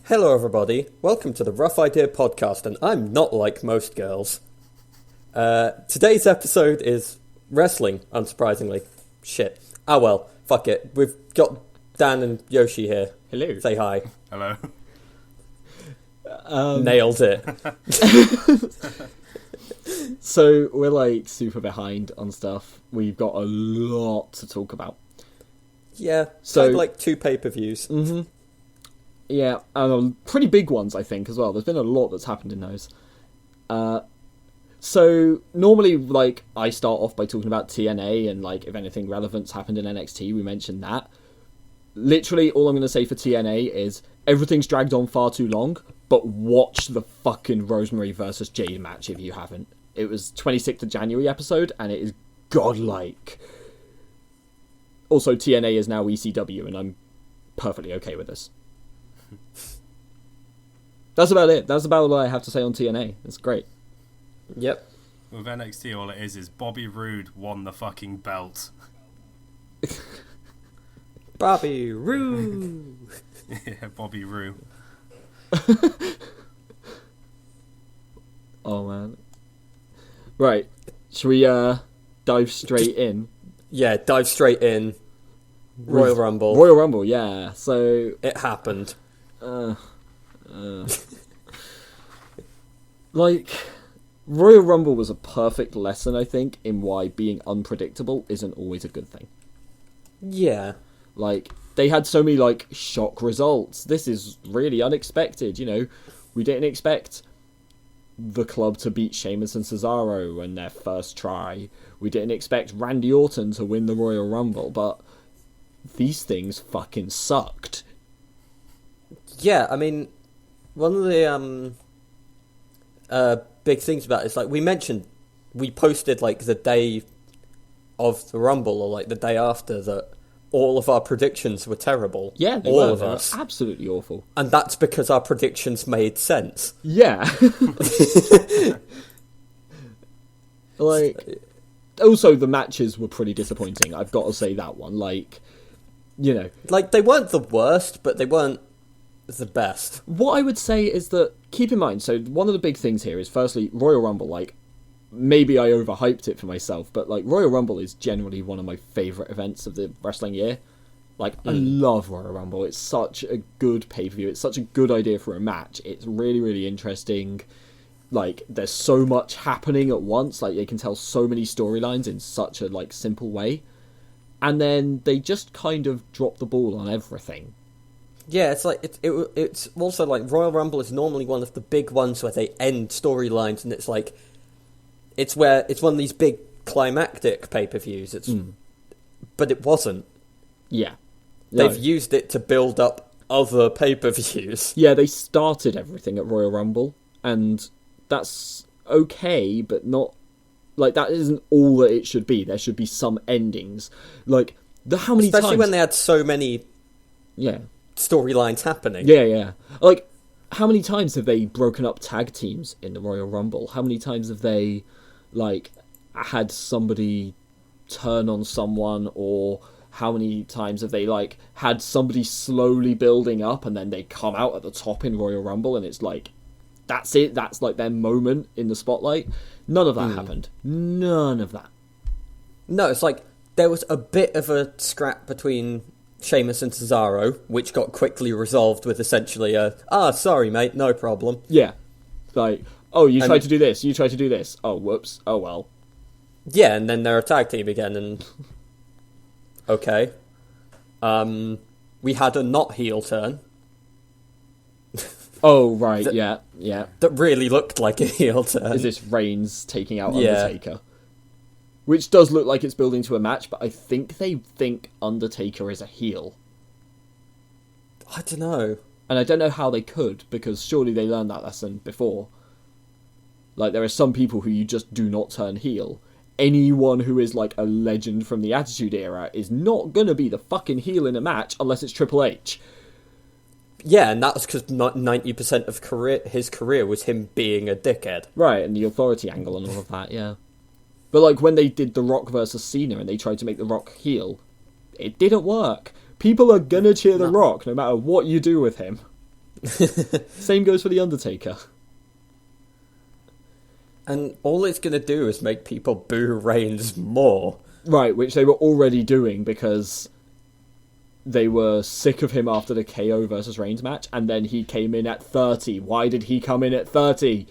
Hello everybody, welcome to the Rough Idea podcast, and I'm not like most girls. Today's episode is wrestling, unsurprisingly. Shit. Ah well, fuck it. We've got Dan and Yoshi here. Hello. Say hi. Hello. Nailed it. So we're like super behind on stuff. We've got a lot to talk about. Yeah, so like 2 pay-per-views. Mm-hmm. Yeah, pretty big ones, I think, as well. There's been a lot that's happened in those. So normally, like, I start off by talking about TNA and, like, if anything relevant's happened in NXT, we mention that. Literally, all I'm going to say for TNA is everything's dragged on far too long, but watch the fucking Rosemary versus Jade match if you haven't. It was 26th of January episode, and it is godlike. Also, TNA is now ECW, and I'm perfectly okay with this. That's about it. That's about all I have to say on TNA. It's great. Yep. With NXT, all it is Bobby Roode won the fucking belt. Bobby Roode. Yeah, Bobby Roode. Oh man. Right. Should we dive straight in? Yeah, dive straight in. Royal Rumble. Royal Rumble, yeah. So it happened. Like, Royal Rumble was a perfect lesson, I think, in why being unpredictable isn't always a good thing. Yeah. Like, they had so many, like, shock results. This is really unexpected, you know. We didn't expect the club to beat Sheamus and Cesaro in their first try. We didn't expect Randy Orton to win the Royal Rumble, but these things fucking sucked. Yeah, I mean, one of the big things about it is, like, we mentioned, we posted, like, the day of the Rumble, or, like, the day after, that all of our predictions were terrible. Yeah, they all were. of us. Absolutely awful. And that's because our predictions made sense. Yeah. Like, also, the matches were pretty disappointing. I've got to say that one. Like, you know. Like, they weren't the worst, but they weren't the best. What I would say is that, keep in mind, so one of the big things here is, firstly, Royal Rumble, like, maybe I overhyped it for myself, but, like, Royal Rumble is generally one of my favourite events of the wrestling year. Like, I love Royal Rumble. It's such a good pay-per-view. It's such a good idea for a match. It's really, really interesting. Like, there's so much happening at once. Like, they can tell so many storylines in such a, like, simple way. And then they just kind of drop the ball on everything. Yeah, it's like it's also like Royal Rumble is normally one of the big ones where they end storylines, and it's like it's one of these big climactic pay-per-views. But it wasn't. Yeah, they've used it to build up other pay-per-views. Yeah, they started everything at Royal Rumble, and that's okay, but not like that isn't all that it should be. There should be some endings, like how many especially times... when they had so many. Yeah. Storylines happening. Yeah. Like, how many times have they broken up tag teams in the Royal Rumble? How many times have they, like, had somebody turn on someone, or how many times have they, like, had somebody slowly building up and then they come out at the top in Royal Rumble and it's like, that's it, that's, like, their moment in the spotlight? None of that happened. None of that. No, it's like, there was a bit of a scrap between Sheamus and Cesaro, which got quickly resolved with essentially sorry mate, no problem. Yeah. Like, oh, you tried to do this, you tried to do this. Oh, whoops. Oh, well. Yeah, and then they're a tag team again, and... Okay. We had a not heel turn. Oh, right, yeah. That really looked like a heel turn. Is this Reigns taking out Undertaker? Which does look like it's building to a match, but I think they think Undertaker is a heel. I don't know. And I don't know how they could, because surely they learned that lesson before. Like, there are some people who you just do not turn heel. Anyone who is, like, a legend from the Attitude Era is not gonna be the fucking heel in a match unless it's Triple H. Yeah, and that's because 90% of his career was him being a dickhead. Right, and the authority angle and all of that, yeah. But, like, when they did The Rock versus Cena and they tried to make The Rock heel, it didn't work. People are gonna cheer The Rock no matter what you do with him. Same goes for The Undertaker. And all it's going to do is make people boo Reigns more. Right, which they were already doing because they were sick of him after the KO versus Reigns match, and then he came in at 30. Why did he come in at 30?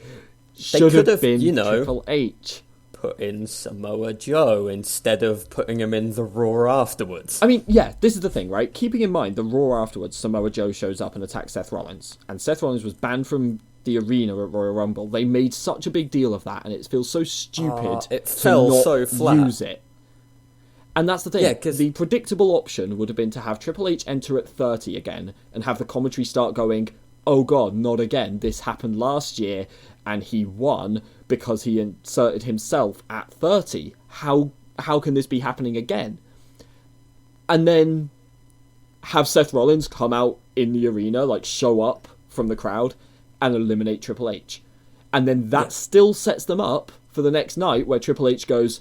Should have been Triple H. Put in Samoa Joe instead of putting him in the Raw afterwards. I mean, yeah, this is the thing, right? Keeping in mind, the Raw afterwards, Samoa Joe shows up and attacks Seth Rollins, and Seth Rollins was banned from the arena at Royal Rumble. They made such a big deal of that, and it feels so stupid It fell not so flat. use it. And that's the thing. Yeah, 'cause the predictable option would have been to have Triple H enter at 30 again and have the commentary start going, oh god, not again. This happened last year and he won because he inserted himself at 30. How can this be happening again? And then have Seth Rollins come out in the arena, like show up from the crowd and eliminate Triple H. And then that still sets them up for the next night where Triple H goes,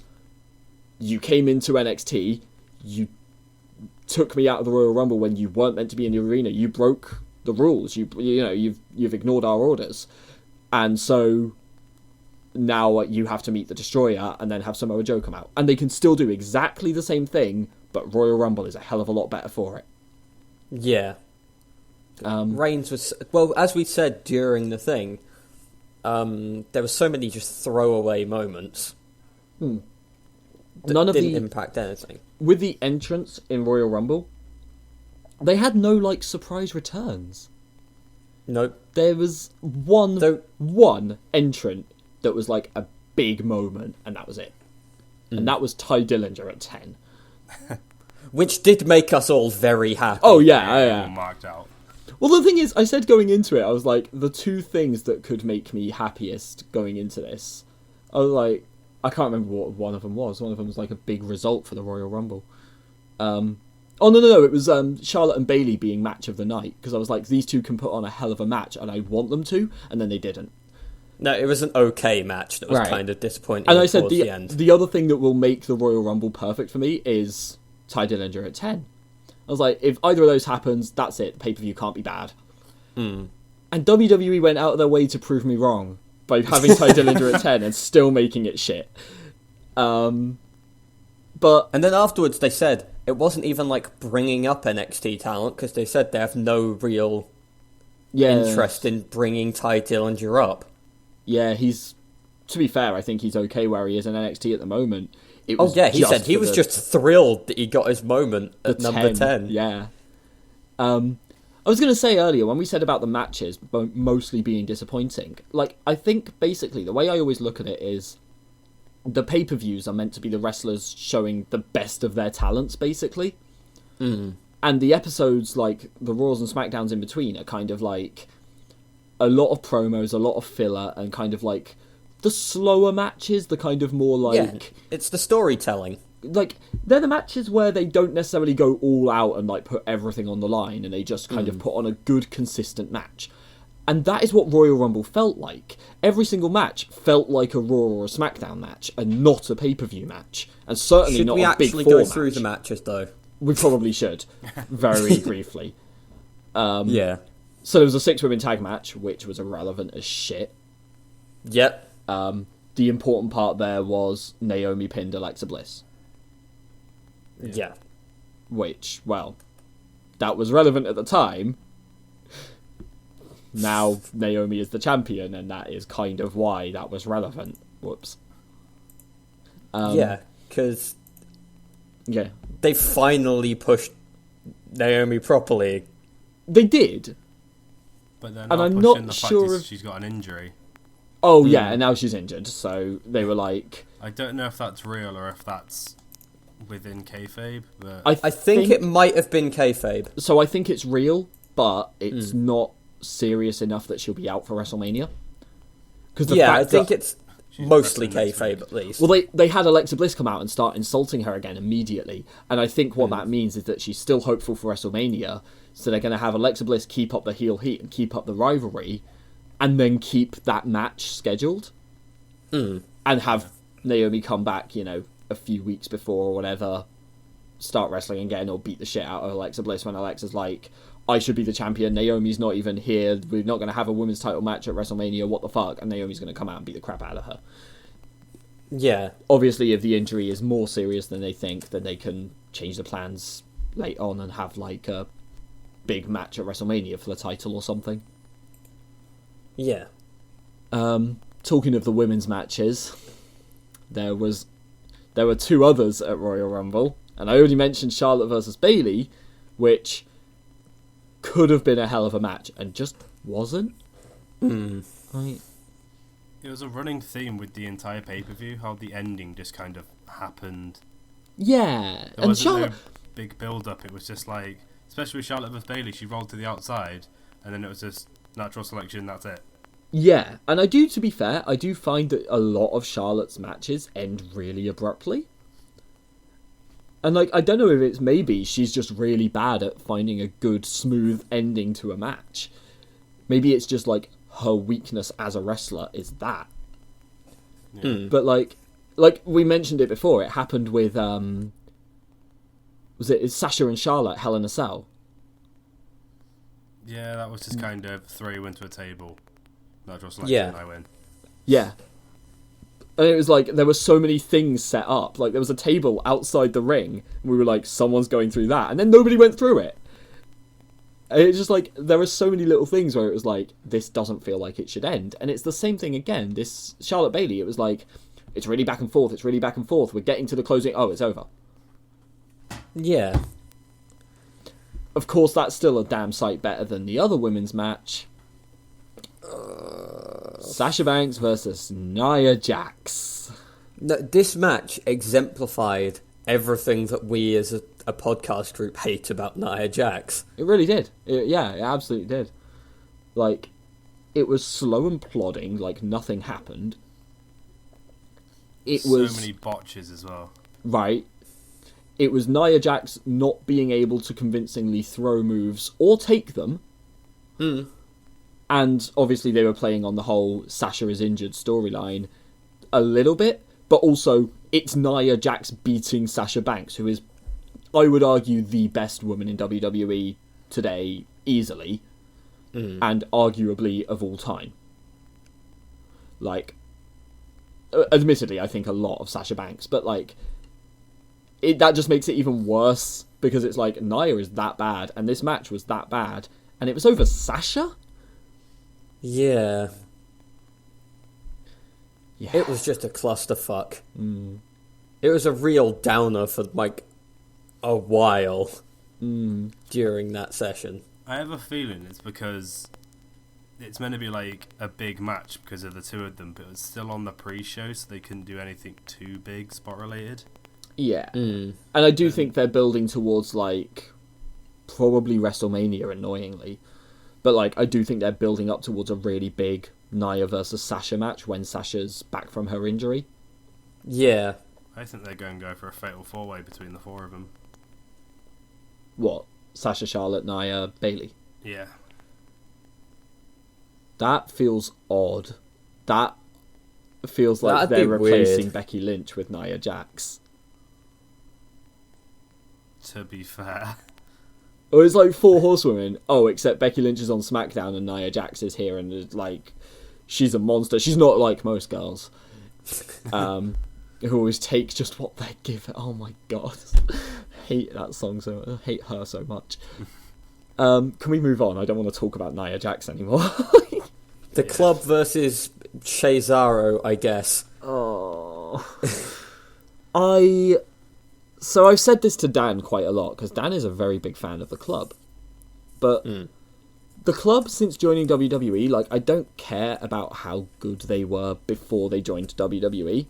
you came into NXT, you took me out of the Royal Rumble when you weren't meant to be in the arena, you broke the rules, you've ignored our orders, and so now you have to meet the Destroyer and then have Samoa Joe come out. And they can still do exactly the same thing, but Royal Rumble is a hell of a lot better for it. Yeah. Reigns was... Well, as we said during the thing, there were so many just throwaway moments. None of didn't impact anything. With the entrance in Royal Rumble, they had no, like, surprise returns. Nope. There was one entrant that was, like, a big moment, and that was it. And that was Ty Dillinger at 10. Which did make us all very happy. Oh, yeah. Marked out. Well, the thing is, I said going into it, I was like, the two things that could make me happiest going into this, I was like, I can't remember what one of them was. One of them was like a big result for the Royal Rumble. No, it was Charlotte and Bayley being match of the night, because I was like, these two can put on a hell of a match, and I want them to, and then they didn't. No, it was an okay match that was kind of disappointing. And I said the end. The other thing that will make the Royal Rumble perfect for me is Ty Dillinger at 10. I was like, if either of those happens, that's it. The pay-per-view can't be bad. And WWE went out of their way to prove me wrong by having Ty Dillinger at 10 and still making it shit. And then afterwards they said it wasn't even like bringing up NXT talent, because they said they have no real interest in bringing Ty Dillinger up. Yeah, to be fair, I think he's okay where he is in NXT at the moment. He said he was just thrilled that he got his moment at number 10. Yeah. I was going to say earlier, when we said about the matches mostly being disappointing, like, I think basically the way I always look at it is the pay-per-views are meant to be the wrestlers showing the best of their talents, basically. And the episodes, like the Raws and SmackDowns in between, are kind of like a lot of promos, a lot of filler, and kind of like the slower matches, the kind of more like... Yeah, it's the storytelling. Like, they're the matches where they don't necessarily go all out and, like, put everything on the line, and they just kind of put on a good, consistent match. And that is what Royal Rumble felt like. Every single match felt like a Raw or a SmackDown match, and not a pay-per-view match. And certainly not a Big Four match. Should we actually go through the matches, though? We probably should. Very briefly. Yeah. So there was a 6-women tag match, which was irrelevant as shit. Yep. The important part there was Naomi pinned Alexa Bliss. Yeah. Which, well, that was relevant at the time. Now Naomi is the champion, and that is kind of why that was relevant. Whoops. Yeah, because... Yeah. They finally pushed Naomi properly. They did. But they're and not I'm pushing not the sure fact if she's got an injury. Oh, yeah, and now she's injured, so they were like... I don't know if that's real or if that's within kayfabe, but... I think it might have been kayfabe. So I think it's real, but it's not serious enough that she'll be out for WrestleMania. I think it's mostly kayfabe, at least. Well, they had Alexa Bliss come out and start insulting her again immediately, and I think what that means is that she's still hopeful for WrestleMania, so they're going to have Alexa Bliss keep up the heel heat and keep up the rivalry, and then keep that match scheduled, and have Naomi come back, a few weeks before or whatever, start wrestling again, or beat the shit out of Alexa Bliss when Alexa's like, I should be the champion. Naomi's not even here. We're not going to have a women's title match at WrestleMania. What the fuck? And Naomi's going to come out and beat the crap out of her. Yeah. Obviously, if the injury is more serious than they think, then they can change the plans late on and have like a big match at WrestleMania for the title or something. Yeah. Talking of the women's matches, there were two others at Royal Rumble, and I already mentioned Charlotte versus Bayley, which could have been a hell of a match and just wasn't. It was a running theme with the entire pay-per-view, how the ending just kind of happened. Yeah, There wasn't no big build-up. It was just like, especially with Charlotte versus Bayley, she rolled to the outside, and then it was just natural selection. That's it. Yeah, and to be fair, I do find that a lot of Charlotte's matches end really abruptly. And, like, I don't know if it's maybe she's just really bad at finding a good, smooth ending to a match. Maybe it's just, like, her weakness as a wrestler is that. Yeah. But, like we mentioned it before, it happened with, it's Sasha and Charlotte, Hell in a Cell? Yeah, that was just kind of throw you into a table. Natural selection, I win. Yeah. And it was like, there were so many things set up. Like, there was a table outside the ring, and we were like, someone's going through that. And then nobody went through it. And it's just like, there were so many little things where it was like, this doesn't feel like it should end. And it's the same thing again. This Charlotte Bayley, it was like, it's really back and forth, We're getting to the closing, oh, it's over. Yeah. Of course, that's still a damn sight better than the other women's match. Sasha Banks versus Nia Jax. This match exemplified everything that we as a podcast group hate about Nia Jax. It really did. It absolutely did. Like, it was slow and plodding, like nothing happened. It was so many botches as well. Right. It was Nia Jax not being able to convincingly throw moves or take them. And obviously they were playing on the whole Sasha is injured storyline a little bit, but also it's Nia Jax beating Sasha Banks, who is, I would argue, the best woman in WWE today, easily, and arguably of all time. Like, admittedly, I think a lot of Sasha Banks, but like, that just makes it even worse, because it's like, Nia is that bad, and this match was that bad, and it was over Sasha? Yeah. Yeah. It was just a clusterfuck. It was a real downer for, like, a while during that session. I have a feeling it's because it's meant to be like a big match because of the two of them, but it was still on the pre-show, so they couldn't do anything too big spot-related. Yeah. And I do think they're building towards, like, probably WrestleMania, annoyingly. But, like, I do think they're building up towards a really big Nia versus Sasha match when Sasha's back from her injury. Yeah. I think they're going to go for a fatal four-way between the four of them. What? Sasha, Charlotte, Nia, Bayley? Yeah. That feels odd. That feels like That'd they're be replacing weird. Becky Lynch with Nia Jax. To be fair. Or it's like four horsewomen. Oh, except Becky Lynch is on SmackDown and Nia Jax is here, and it's like, she's a monster. She's not like most girls, who always take just what they give. Oh my god, hate that song so. I hate her so much. Can we move on? I don't want to talk about Nia Jax anymore. The club versus Cesaro, I guess. Oh, So I've said this to Dan quite a lot, because Dan is a very big fan of the club. But the club, since joining WWE, like, I don't care about how good they were before they joined WWE.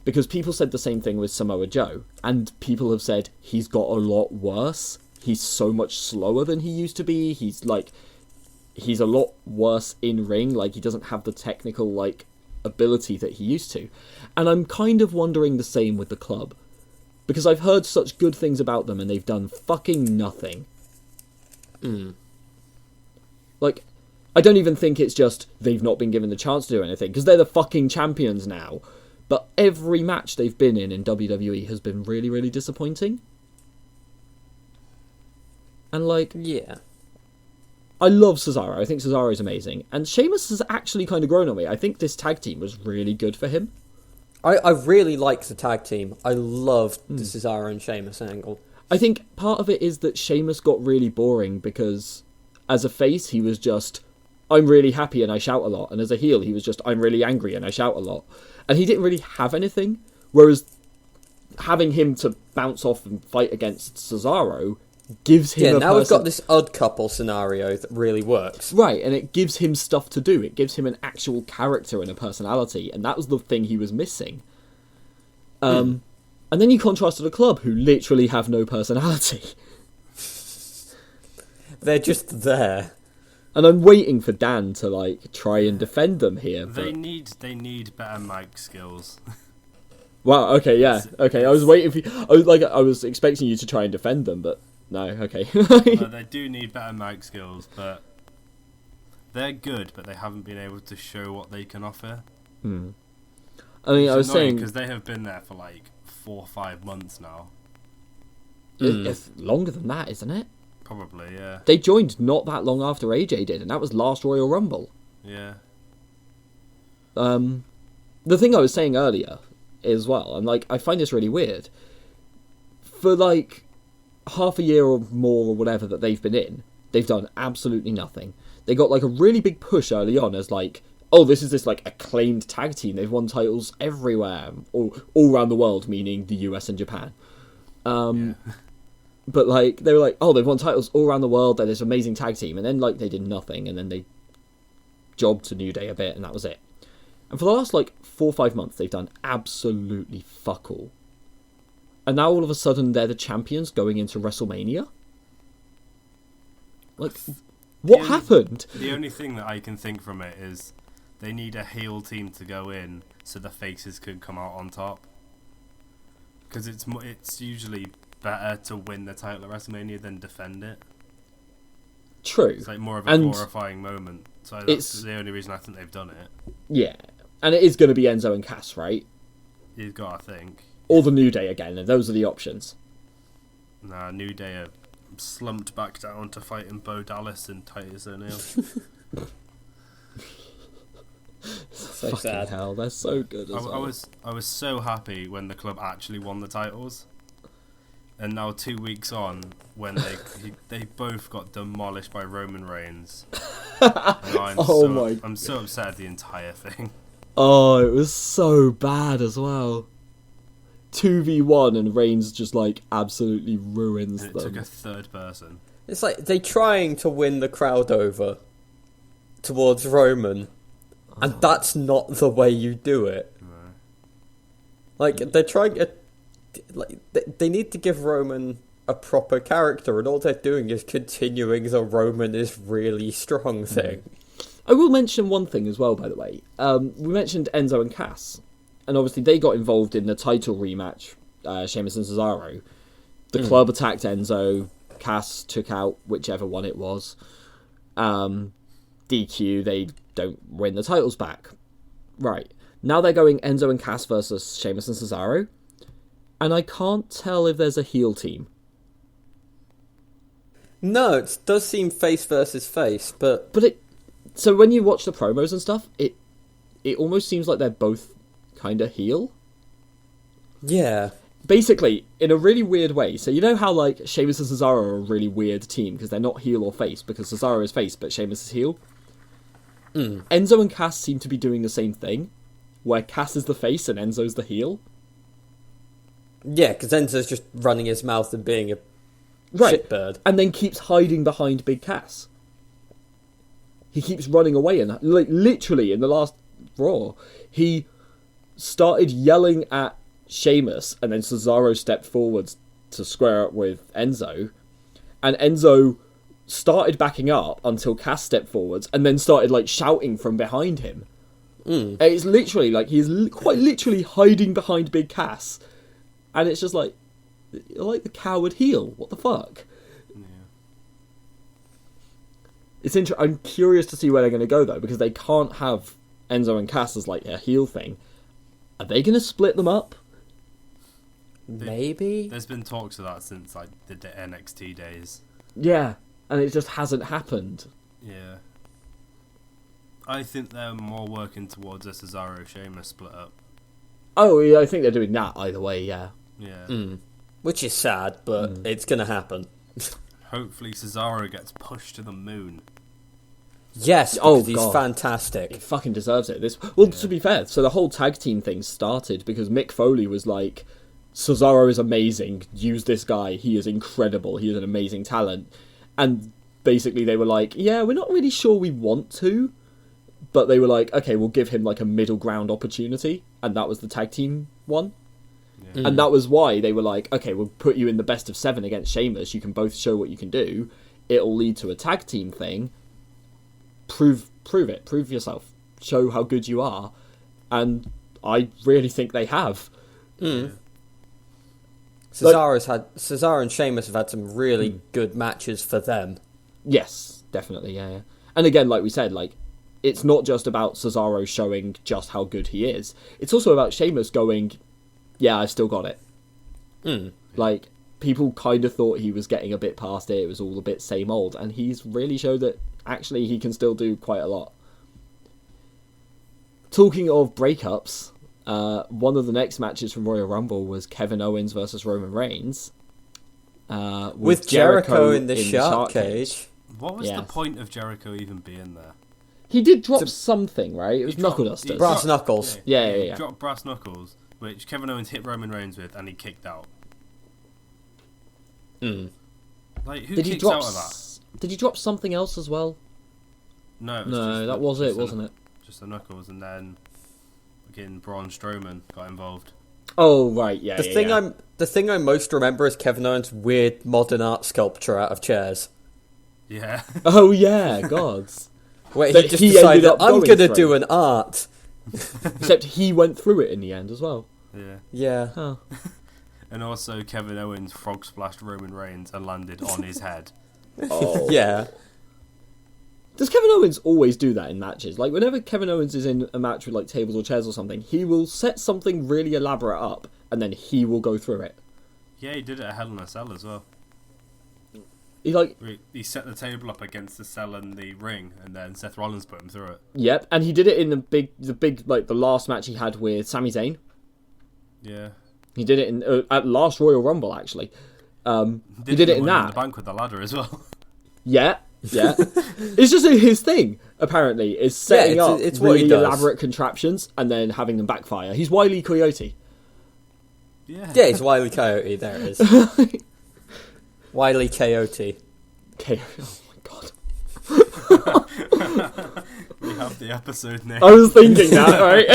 Because people said the same thing with Samoa Joe. And people have said, he's got a lot worse. He's so much slower than he used to be. He's a lot worse in ring. Like, he doesn't have the technical, like, ability that he used to. And I'm kind of wondering the same with the club. Because I've heard such good things about them and they've done fucking nothing. Like, I don't even think it's just they've not been given the chance to do anything, because they're the fucking champions now. But every match they've been in WWE has been really, really disappointing. And, like, Yeah. I love Cesaro. I think Cesaro is amazing. And Sheamus has actually kind of grown on me. I think this tag team was really good for him. I really like the tag team. I loved the Cesaro and Sheamus angle. I think part of it is that Sheamus got really boring because as a face, he was just, I'm really happy and I shout a lot. And as a heel, he was just, I'm really angry and I shout a lot. And he didn't really have anything. Whereas having him to bounce off and fight against Cesaro gives him now we've got this odd couple scenario that really works. Right, and it gives him stuff to do. It gives him an actual character and a personality, and that was the thing he was missing. And then you contrast to the club, who literally have no personality. They're just there. And I'm waiting for Dan to like try and defend them here. But... They need better mic skills. Wow. Okay. Yeah. Okay. I was waiting for you. I was expecting you to try and defend them, but no. Okay. They do need better mic skills, but they're good. But they haven't been able to show what they can offer. I mean, I was saying because they have been there for like 4 or 5 months now. It's longer than that, isn't it? Probably, yeah. They joined not that long after AJ did, and that was last Royal Rumble. Yeah. The thing I was saying earlier as well, and like I find this really weird. For like half a year or more or whatever that they've been in, they've done absolutely nothing. They got like a really big push early on as like, oh, this is this like acclaimed tag team. They've won titles everywhere, all around the world, meaning the US and Japan. But like they were like, oh, they've won titles all around the world. They're this amazing tag team, and then like they did nothing, and then they jobbed to New Day a bit, and that was it. And for the last like 4 or 5 months, they've done absolutely fuck all. And now all of a sudden they're the champions going into WrestleMania. Like, what happened? The only thing that I can think from it is they need a heel team to go in so the faces could come out on top. Because it's usually better to win the title at WrestleMania than defend it. True. It's like more of a glorifying moment. So that's the only reason I think they've done it. Yeah. And it is going to be Enzo and Cass, right? You've got to think. Or the New Day again, and those are the options. Nah, New Day are slumped back down to fighting Bo Dallas and Titus O'Neil. So Fucking sad. hell, they're so good as well. I was so happy when the club actually won the titles. And now 2 weeks on, when they both got demolished by Roman Reigns. I'm so upset at the entire thing. Oh, it was so bad as well. 2v1 and Reigns just like absolutely ruins And it them. took a third person. It's like they're trying to win the crowd over towards Roman, and that's not the way you do it. No. Like, they're trying... Like, they need to give Roman a proper character, and all they're doing is continuing the Roman is really strong thing. I will mention one thing as well, by the way. We mentioned Enzo and Cass, and obviously they got involved in the title rematch, Sheamus and Cesaro. The club attacked Enzo, Cass took out whichever one it was. DQ, they don't win the titles back. Right. Now they're going Enzo and Cass versus Sheamus and Cesaro. And I can't tell if there's a heel team. No, it does seem face versus face, but so when you watch the promos and stuff, it almost seems like they're both kind of heel. yeah. Basically, in a really weird way. So you know how like Sheamus and Cesaro are a really weird team because they're not heel or face, because Cesaro is face but Sheamus is heel. Enzo and Cass seem to be doing the same thing, where Cass is the face and Enzo's the heel. Yeah, because Enzo's just running his mouth and being a shitbird. And then keeps hiding behind Big Cass. He keeps running away, and like literally in the last Raw, he started yelling at Sheamus, and then Cesaro stepped forwards to square up with Enzo, and Enzo started backing up until Cass stepped forwards, and then started like shouting from behind him. And it's literally like he's quite literally hiding behind Big Cass. And it's just like the coward heel. What the fuck? Yeah. It's I'm curious to see where they're going to go though, because they can't have Enzo and Cass as like a heel thing. Are they going to split them up? Maybe. There's been talks of that since like the NXT days. Yeah, and it just hasn't happened. Yeah. I think they're more working towards a Cesaro-Sheamus split up. Oh, yeah, I think they're doing that either way, yeah. Yeah. Which is sad, but it's going to happen. Hopefully Cesaro gets pushed to the moon. Yes, because he's God. fantastic. He fucking deserves it. To be fair, so the whole tag team thing started because Mick Foley was like, Cesaro is amazing, use this guy, he is incredible, he is an amazing talent. And basically they were like, yeah, we're not really sure we want to, but they were like, okay, we'll give him like a middle ground opportunity, and that was the tag team one. Yeah. And that was why they were like, okay, we'll put you in the best of 7 against Sheamus, you can both show what you can do, it'll lead to a tag team thing, prove yourself, show how good you are, and I really think they have. Cesaro and Sheamus have had some really good matches for them. Yes, definitely, yeah. And again, like we said, like, it's not just about Cesaro showing just how good he is. It's also about Sheamus going, yeah, I've still got it. Like, people kind of thought he was getting a bit past it, it was all a bit same old, and he's really showed that actually he can still do quite a lot. Talking of breakups, one of the next matches from Royal Rumble was Kevin Owens versus Roman Reigns. With Jericho in the shark cage. What was the point of Jericho even being there? He did drop something, right? It was knuckle dusters. Brass knuckles. Yeah. He dropped brass knuckles, which Kevin Owens hit Roman Reigns with, and he kicked out. Like, who kicks out of that? Did he drop something else as well? No, that was it, wasn't it? Just the knuckles, and then again, Braun Strowman got involved. Oh right, yeah. The thing I most remember is Kevin Owens' weird modern art sculpture out of chairs. Yeah. Oh yeah, gods. Where he just decided, I'm gonna do an art. Except he went through it in the end as well. Yeah. Oh. And also, Kevin Owens frog splashed Roman Reigns and landed on his head. Oh. Yeah. Does Kevin Owens always do that in matches? Like, whenever Kevin Owens is in a match with, like, tables or chairs or something, he will set something really elaborate up, and then he will go through it. Yeah, he did it at Hell in a Cell as well. He set the table up against the cell and the ring, and then Seth Rollins put him through it. Yep, and he did it in the big, like, the last match he had with Sami Zayn. Yeah. He did it in at last Royal Rumble, actually. He did it in that. In the bank with the ladder as well. Yeah. It's just his thing, apparently, is setting up it's really elaborate contraptions and then having them backfire. He's Wile E. Coyote. Yeah, he's Wile E. Coyote, there it is. Wile E. Coyote. Oh my god. We have the episode name. I was thinking that, right?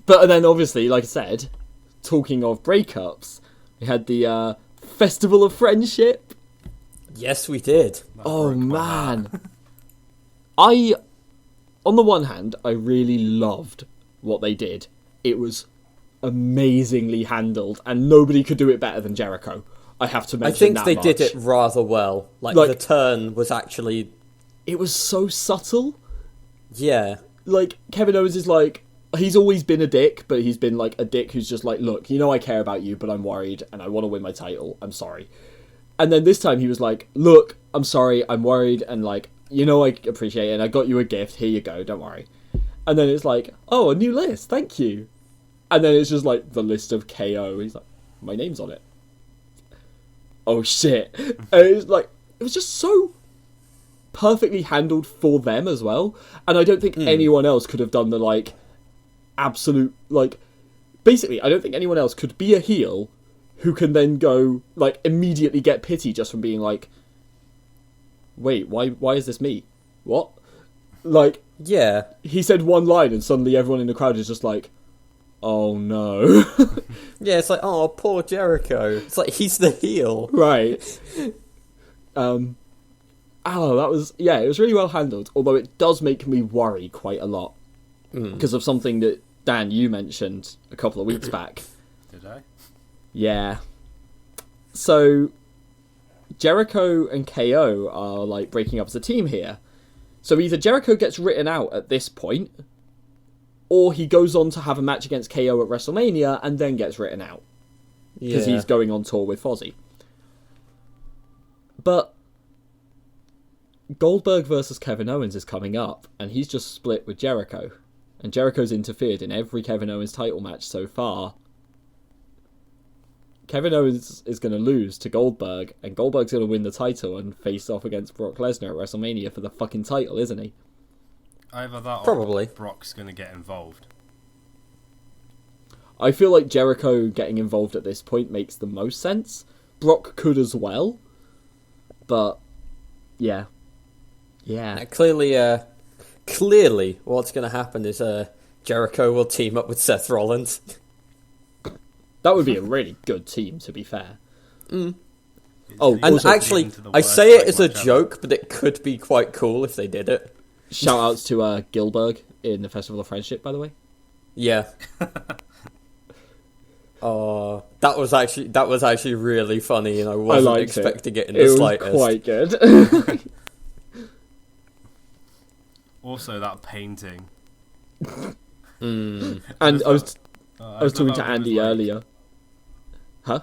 But then obviously, like I said, talking of breakups, we had the Festival of Friendship. Yes, we did. Oh man. On the one hand, I really loved what they did. It was amazingly handled, and nobody could do it better than Jericho. I have to mention that. I think they did it rather well. Like, the turn was actually... It was so subtle. Yeah. Like, Kevin Owens is like... He's always been a dick, but he's been like a dick who's just like, look, you know I care about you, but I'm worried, and I want to win my title. I'm sorry. And then this time he was like, look, I'm sorry, I'm worried, and like, you know I appreciate it, and I got you a gift, here you go, don't worry. And then it's like, oh, a new list, thank you. And then it's just like, the list of KO. He's like, my name's on it. Oh shit. And it's like, it was just so perfectly handled for them as well. And I don't think anyone else could have done the like, absolute, like, basically, I don't think anyone else could be a heel who can then go, like, immediately get pity just from being like, wait, why is this me? What? Like, yeah. He said one line and suddenly everyone in the crowd is just like, oh no. Yeah, it's like, oh, poor Jericho. It's like, he's the heel. Right. That was, yeah, it was really well handled, although it does make me worry quite a lot. Because of something that, Dan, you mentioned a couple of weeks back. Did I? Yeah. So, Jericho and KO are, like, breaking up as a team here. So either Jericho gets written out at this point, or he goes on to have a match against KO at WrestleMania and then gets written out. Because he's going on tour with Fozzy. But Goldberg versus Kevin Owens is coming up, and he's just split with Jericho. And Jericho's interfered in every Kevin Owens title match so far. Kevin Owens is going to lose to Goldberg, and Goldberg's going to win the title and face off against Brock Lesnar at WrestleMania for the fucking title, isn't he? Either that Probably. or Brock's going to get involved. I feel like Jericho getting involved at this point makes the most sense. Brock could as well. But, yeah. Yeah. Clearly, what's going to happen is Jericho will team up with Seth Rollins. That would be a really good team, to be fair. Mm. Oh, And also, actually, I worst say it as a match ever. joke, but it could be quite cool if they did it. shout outs to Gilbert in the Festival of Friendship, by the way. Yeah. That was actually really funny, and I wasn't expecting it in the slightest. It was quite good. Also, that painting. Mm. And I was love talking to how it was Andy like- earlier. Huh?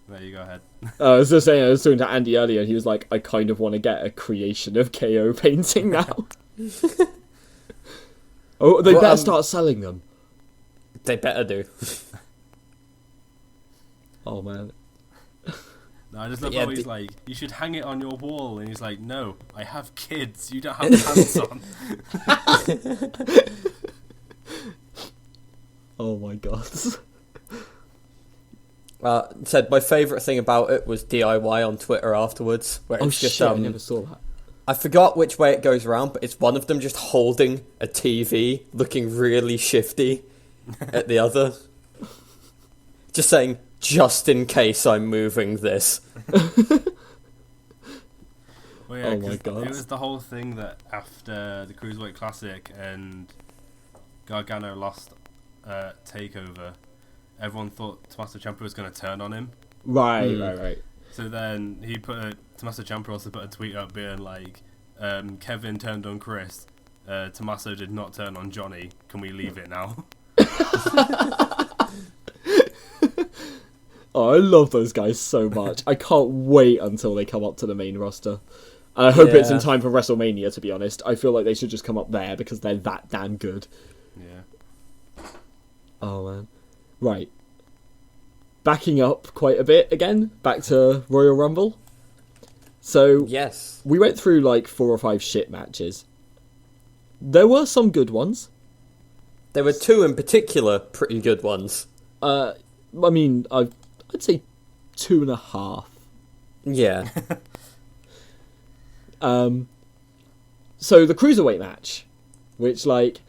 There you go ahead. I was just saying, I was talking to Andy earlier, and he was like, I kind of want to get a creation of KO painting now. Oh, they better start selling them. They better do. Oh, man. No, I just love Yeah, how he's like, you should hang it on your wall, and he's like, no, I have kids, you don't have pants on. Oh, my God. Said my favourite thing about it was DIY on Twitter afterwards, where Oh, it's just shit, I never saw that. I forgot which way it goes around, but it's one of them just holding a TV, looking really shifty at the other, just saying, "Just in case I'm moving this." Well, yeah, Oh my 'cause God. It was the whole thing that after the Cruiserweight Classic and Gargano lost TakeOver, everyone thought Tommaso Ciampa was going to turn on him. Right. So then Tommaso Ciampa also put a tweet up being like, Kevin turned on Chris, Tommaso did not turn on Johnny, can we leave it now? Oh, I love those guys so much. I can't wait until they come up to the main roster. And I hope it's in Yeah. time for WrestleMania, to be honest. I feel like they should just come up there because they're that damn good. Yeah. Oh, man. Right. Backing up quite a bit again, back to Royal Rumble. So, Yes. we went through like 4 or 5 shit matches. There were some good ones. There were 2 in particular pretty good ones. I mean, I'd say 2.5. Yeah. So the Cruiserweight match, which, like,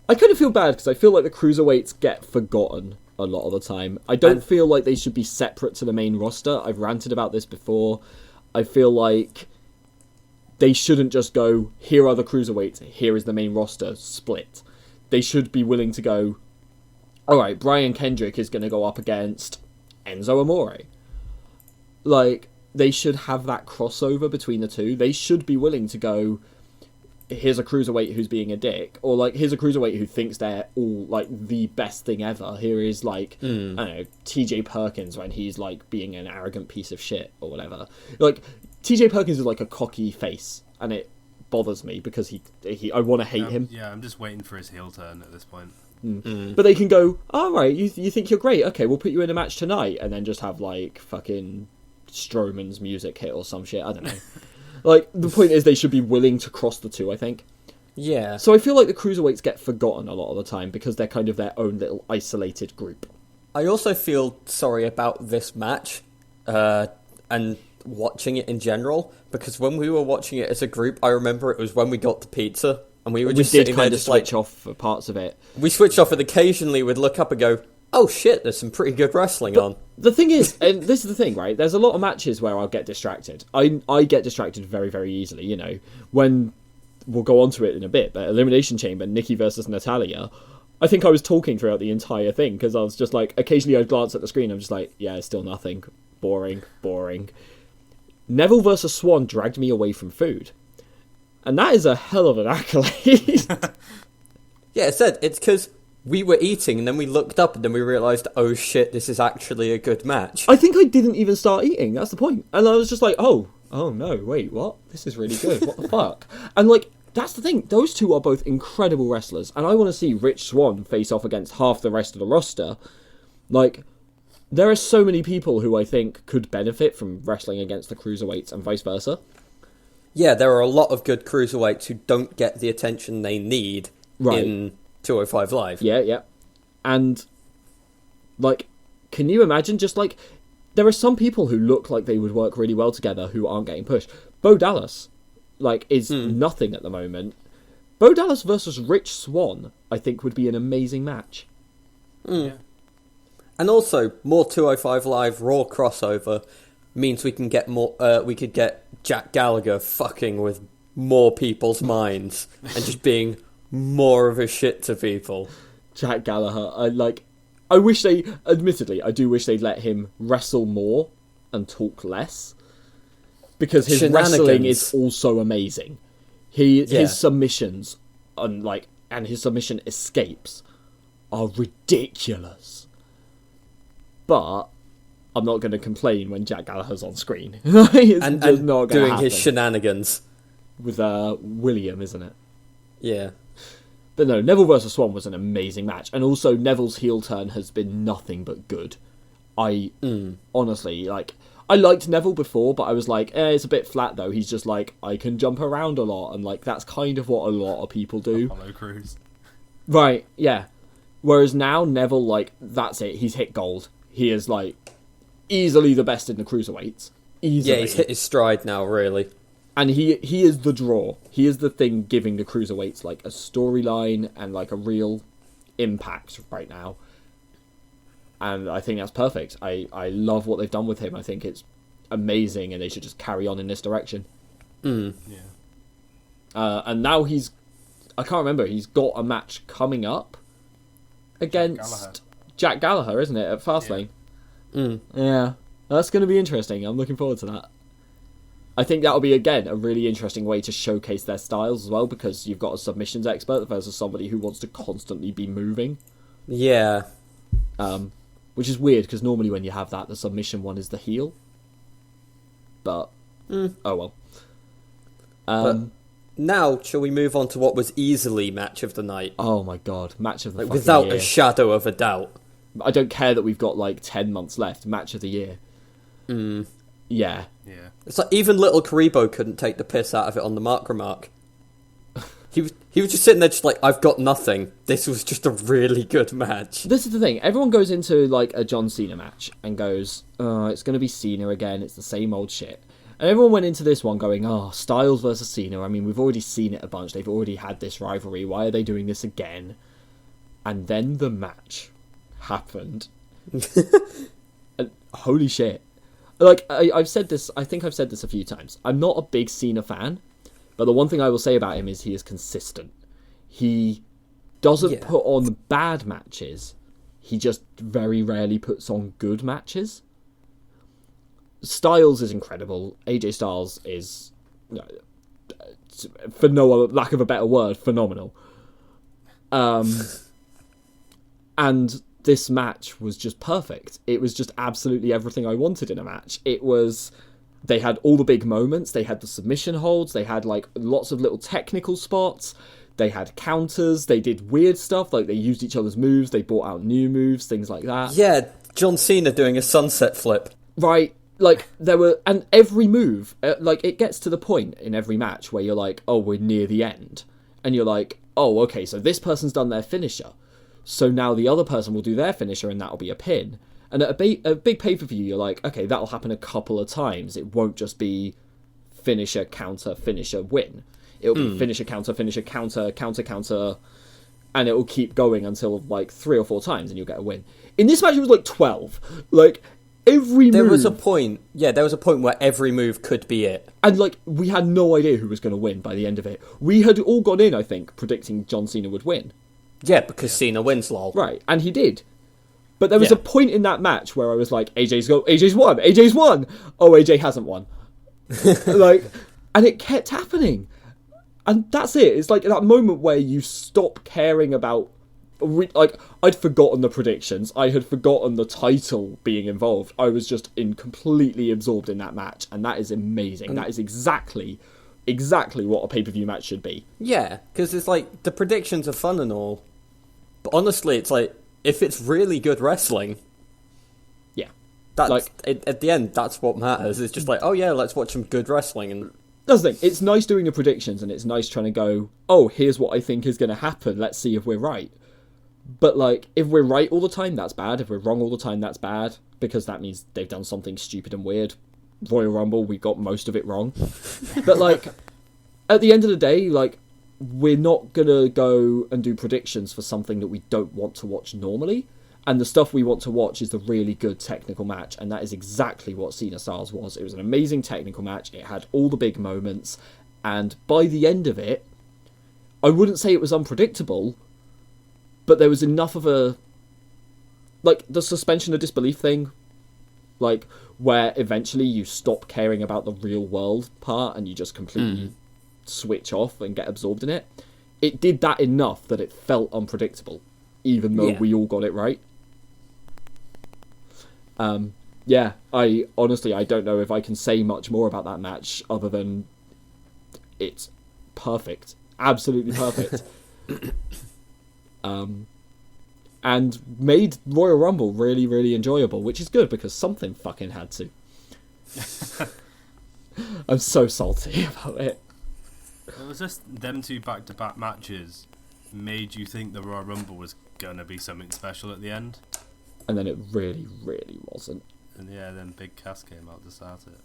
I kind of feel bad because I feel like the Cruiserweights get forgotten a lot of the time. I don't feel like they should be separate to the main roster. I've ranted about this before. I feel like they shouldn't just go, here are the Cruiserweights, here is the main roster, split. They should be willing to go, alright, Brian Kendrick is going to go up against Enzo Amore. Like, they should have that crossover between the two. They should be willing to go, here's a Cruiserweight who's being a dick, or like, here's a Cruiserweight who thinks they're all like the best thing ever. Here is like, I don't know, TJ Perkins when he's like being an arrogant piece of shit or whatever. Like, TJ Perkins is like a cocky face, and it bothers me because I want to hate him. Yeah, I'm just waiting for his heel turn at this point. But they can go, alright, you think you're great, okay, we'll put you in a match tonight, and then just have like fucking Strowman's music hit or some shit, I don't know. Like, the point is they should be willing to cross the two, I think. Yeah. So I feel like the Cruiserweights get forgotten a lot of the time because they're kind of their own little isolated group. I also feel sorry about this match, and watching it in general, because when we were watching it as a group, I remember it was when we got the pizza, and we were just did sitting there kind of just like... switch off for parts of it. We switched off and occasionally we'd look up and go, oh shit, there's some pretty good wrestling on. The thing is, and this is the thing, right? There's a lot of matches where I'll get distracted. I get distracted very, very easily, you know. When, we'll go on to it in a bit, but Elimination Chamber, Nikki versus Natalia, I think I was talking throughout the entire thing, because I was just like, occasionally I'd glance at the screen, I'm just like, yeah, it's still nothing. Boring. Neville versus Swan dragged me away from food. And that is a hell of an accolade. Yeah, it said, it's because we were eating and then we looked up and then we realised, oh shit, this is actually a good match. I think I didn't even start eating, that's the point. And I was just like, oh, oh no, wait, what? This is really good. What the fuck? And like, that's the thing. Those two are both incredible wrestlers, and I want to see Rich Swann face off against half the rest of the roster. Like, there are so many people who I think could benefit from wrestling against the cruiserweights and vice versa. Yeah, there are a lot of good cruiserweights who don't get the attention they need in 205 Live. Yeah. And, like, can you imagine just, like, there are some people who look like they would work really well together who aren't getting pushed. Bo Dallas, like, is nothing at the moment. Bo Dallas versus Rich Swann, I think, would be an amazing match. Yeah. And also, more 205 Live Raw crossover means we can get more. We could get Jack Gallagher fucking with more people's minds and just being more of a shit to people. Jack Gallagher, I wish they, admittedly, I do wish they'd let him wrestle more and talk less, because his wrestling is also amazing. His submissions and his submission escapes are ridiculous. But I'm not going to complain when Jack Gallagher's on screen. and not doing happen. his shenanigans. With William, isn't it? Yeah. But no, Neville versus Swan was an amazing match. And also, Neville's heel turn has been nothing but good. Honestly, I liked Neville before, but I was like, it's a bit flat though. He's just like, I can jump around a lot. And that's kind of what a lot of people do. Apollo Crews. Right, yeah. Whereas now, Neville, that's it. He's hit gold. He is, easily the best in the cruiserweights. Easily. Yeah, he's hit his stride now, really. And he is the draw. He is the thing giving the cruiserweights, a storyline and, a real impact right now. And I think that's perfect. I love what they've done with him. I think it's amazing, and they should just carry on in this direction. Yeah. And now I can't remember, he's got a match coming up against Jack Gallagher, isn't it, at Fastlane? Yeah, that's going to be interesting. I'm looking forward to that. I think that'll be, again, a really interesting way to showcase their styles as well, because you've got a submissions expert versus somebody who wants to constantly be moving. Yeah. Which is weird, because normally when you have that, the submission one is the heel. But, oh well. But now, shall we move on to what was easily match of the night? Oh my god, match of the fucking without year. a shadow of a doubt. I don't care that we've got 10 months left. Match of the year. Yeah. Yeah. It's like even little Karibo couldn't take the piss out of it on the mark remark. He was just sitting there just I've got nothing. This was just a really good match. This is the thing. Everyone goes into a John Cena match and goes, oh, it's going to be Cena again. It's the same old shit. And everyone went into this one going, oh, Styles versus Cena. I mean, we've already seen it a bunch. They've already had this rivalry. Why are they doing this again? And then the match happened. And holy shit. I've said this, I think I've said this a few times. I'm not a big Cena fan, but the one thing I will say about him is he is consistent. He doesn't put on bad matches. He just very rarely puts on good matches. Styles is incredible. AJ Styles is, for no lack of a better word, phenomenal. And this match was just perfect. It was just absolutely everything I wanted in a match. They had all the big moments. They had the submission holds. They had lots of little technical spots. They had counters. They did weird stuff. They used each other's moves. They brought out new moves, things like that. Yeah, John Cena doing a sunset flip. Right. And every move, it gets to the point in every match where you're like, oh, we're near the end. And you're like, oh, okay, so this person's done their finisher. So now the other person will do their finisher and that'll be a pin. And at a big pay-per-view, you're like, okay, that'll happen a couple of times. It won't just be finisher, counter, finisher, win. It'll be finisher, counter, counter, counter, and it will keep going until 3 or 4 times and you'll get a win. In this match, it was 12. Every move... There was a point where every move could be it. And, we had no idea who was going to win by the end of it. We had all gone in, I think, predicting John Cena would win. Yeah, because Cena wins, lol. Right, and he did. But there was a point in that match where I was like, AJ's won! Oh, AJ hasn't won. And it kept happening. And that's it. It's that moment where you stop caring about I'd forgotten the predictions. I had forgotten the title being involved. I was just completely absorbed in that match, and that is amazing. That is exactly what a pay-per-view match should be. Yeah, because it's like, the predictions are fun and all, but honestly, it's like, if it's really good wrestling, Yeah. that's, Like- at the end, that's what matters. It's just like, oh yeah, let's watch some good wrestling, and That's the thing. It's nice doing the predictions, and it's nice trying to go, oh, here's what I think is going to happen. Let's see if we're right. But, like, if we're right all the time, that's bad. If we're wrong all the time, that's bad. Because that means they've done something stupid and weird. Royal Rumble, we got most of it wrong. But, like, at the end of the day, like, we're not going to go and do predictions for something that we don't want to watch normally. And the stuff we want to watch is the really good technical match. And that is exactly what Cena Stars was. It was an amazing technical match. It had all the big moments. And by the end of it, I wouldn't say it was unpredictable, but there was enough of a, like, the suspension of disbelief thing, like, where eventually you stop caring about the real world part and you just completely switch off and get absorbed in it. It did that enough that it felt unpredictable, even though we all got it right. Yeah, I don't know if I can say much more about that match other than it's perfect. Absolutely perfect. And made Royal Rumble really, really enjoyable, which is good because something fucking had to. I'm so salty about it. It was just them two back-to-back matches made you think the Royal Rumble was gonna be something special at the end. And then it really, really wasn't. And yeah, then Big Cass came out to start it.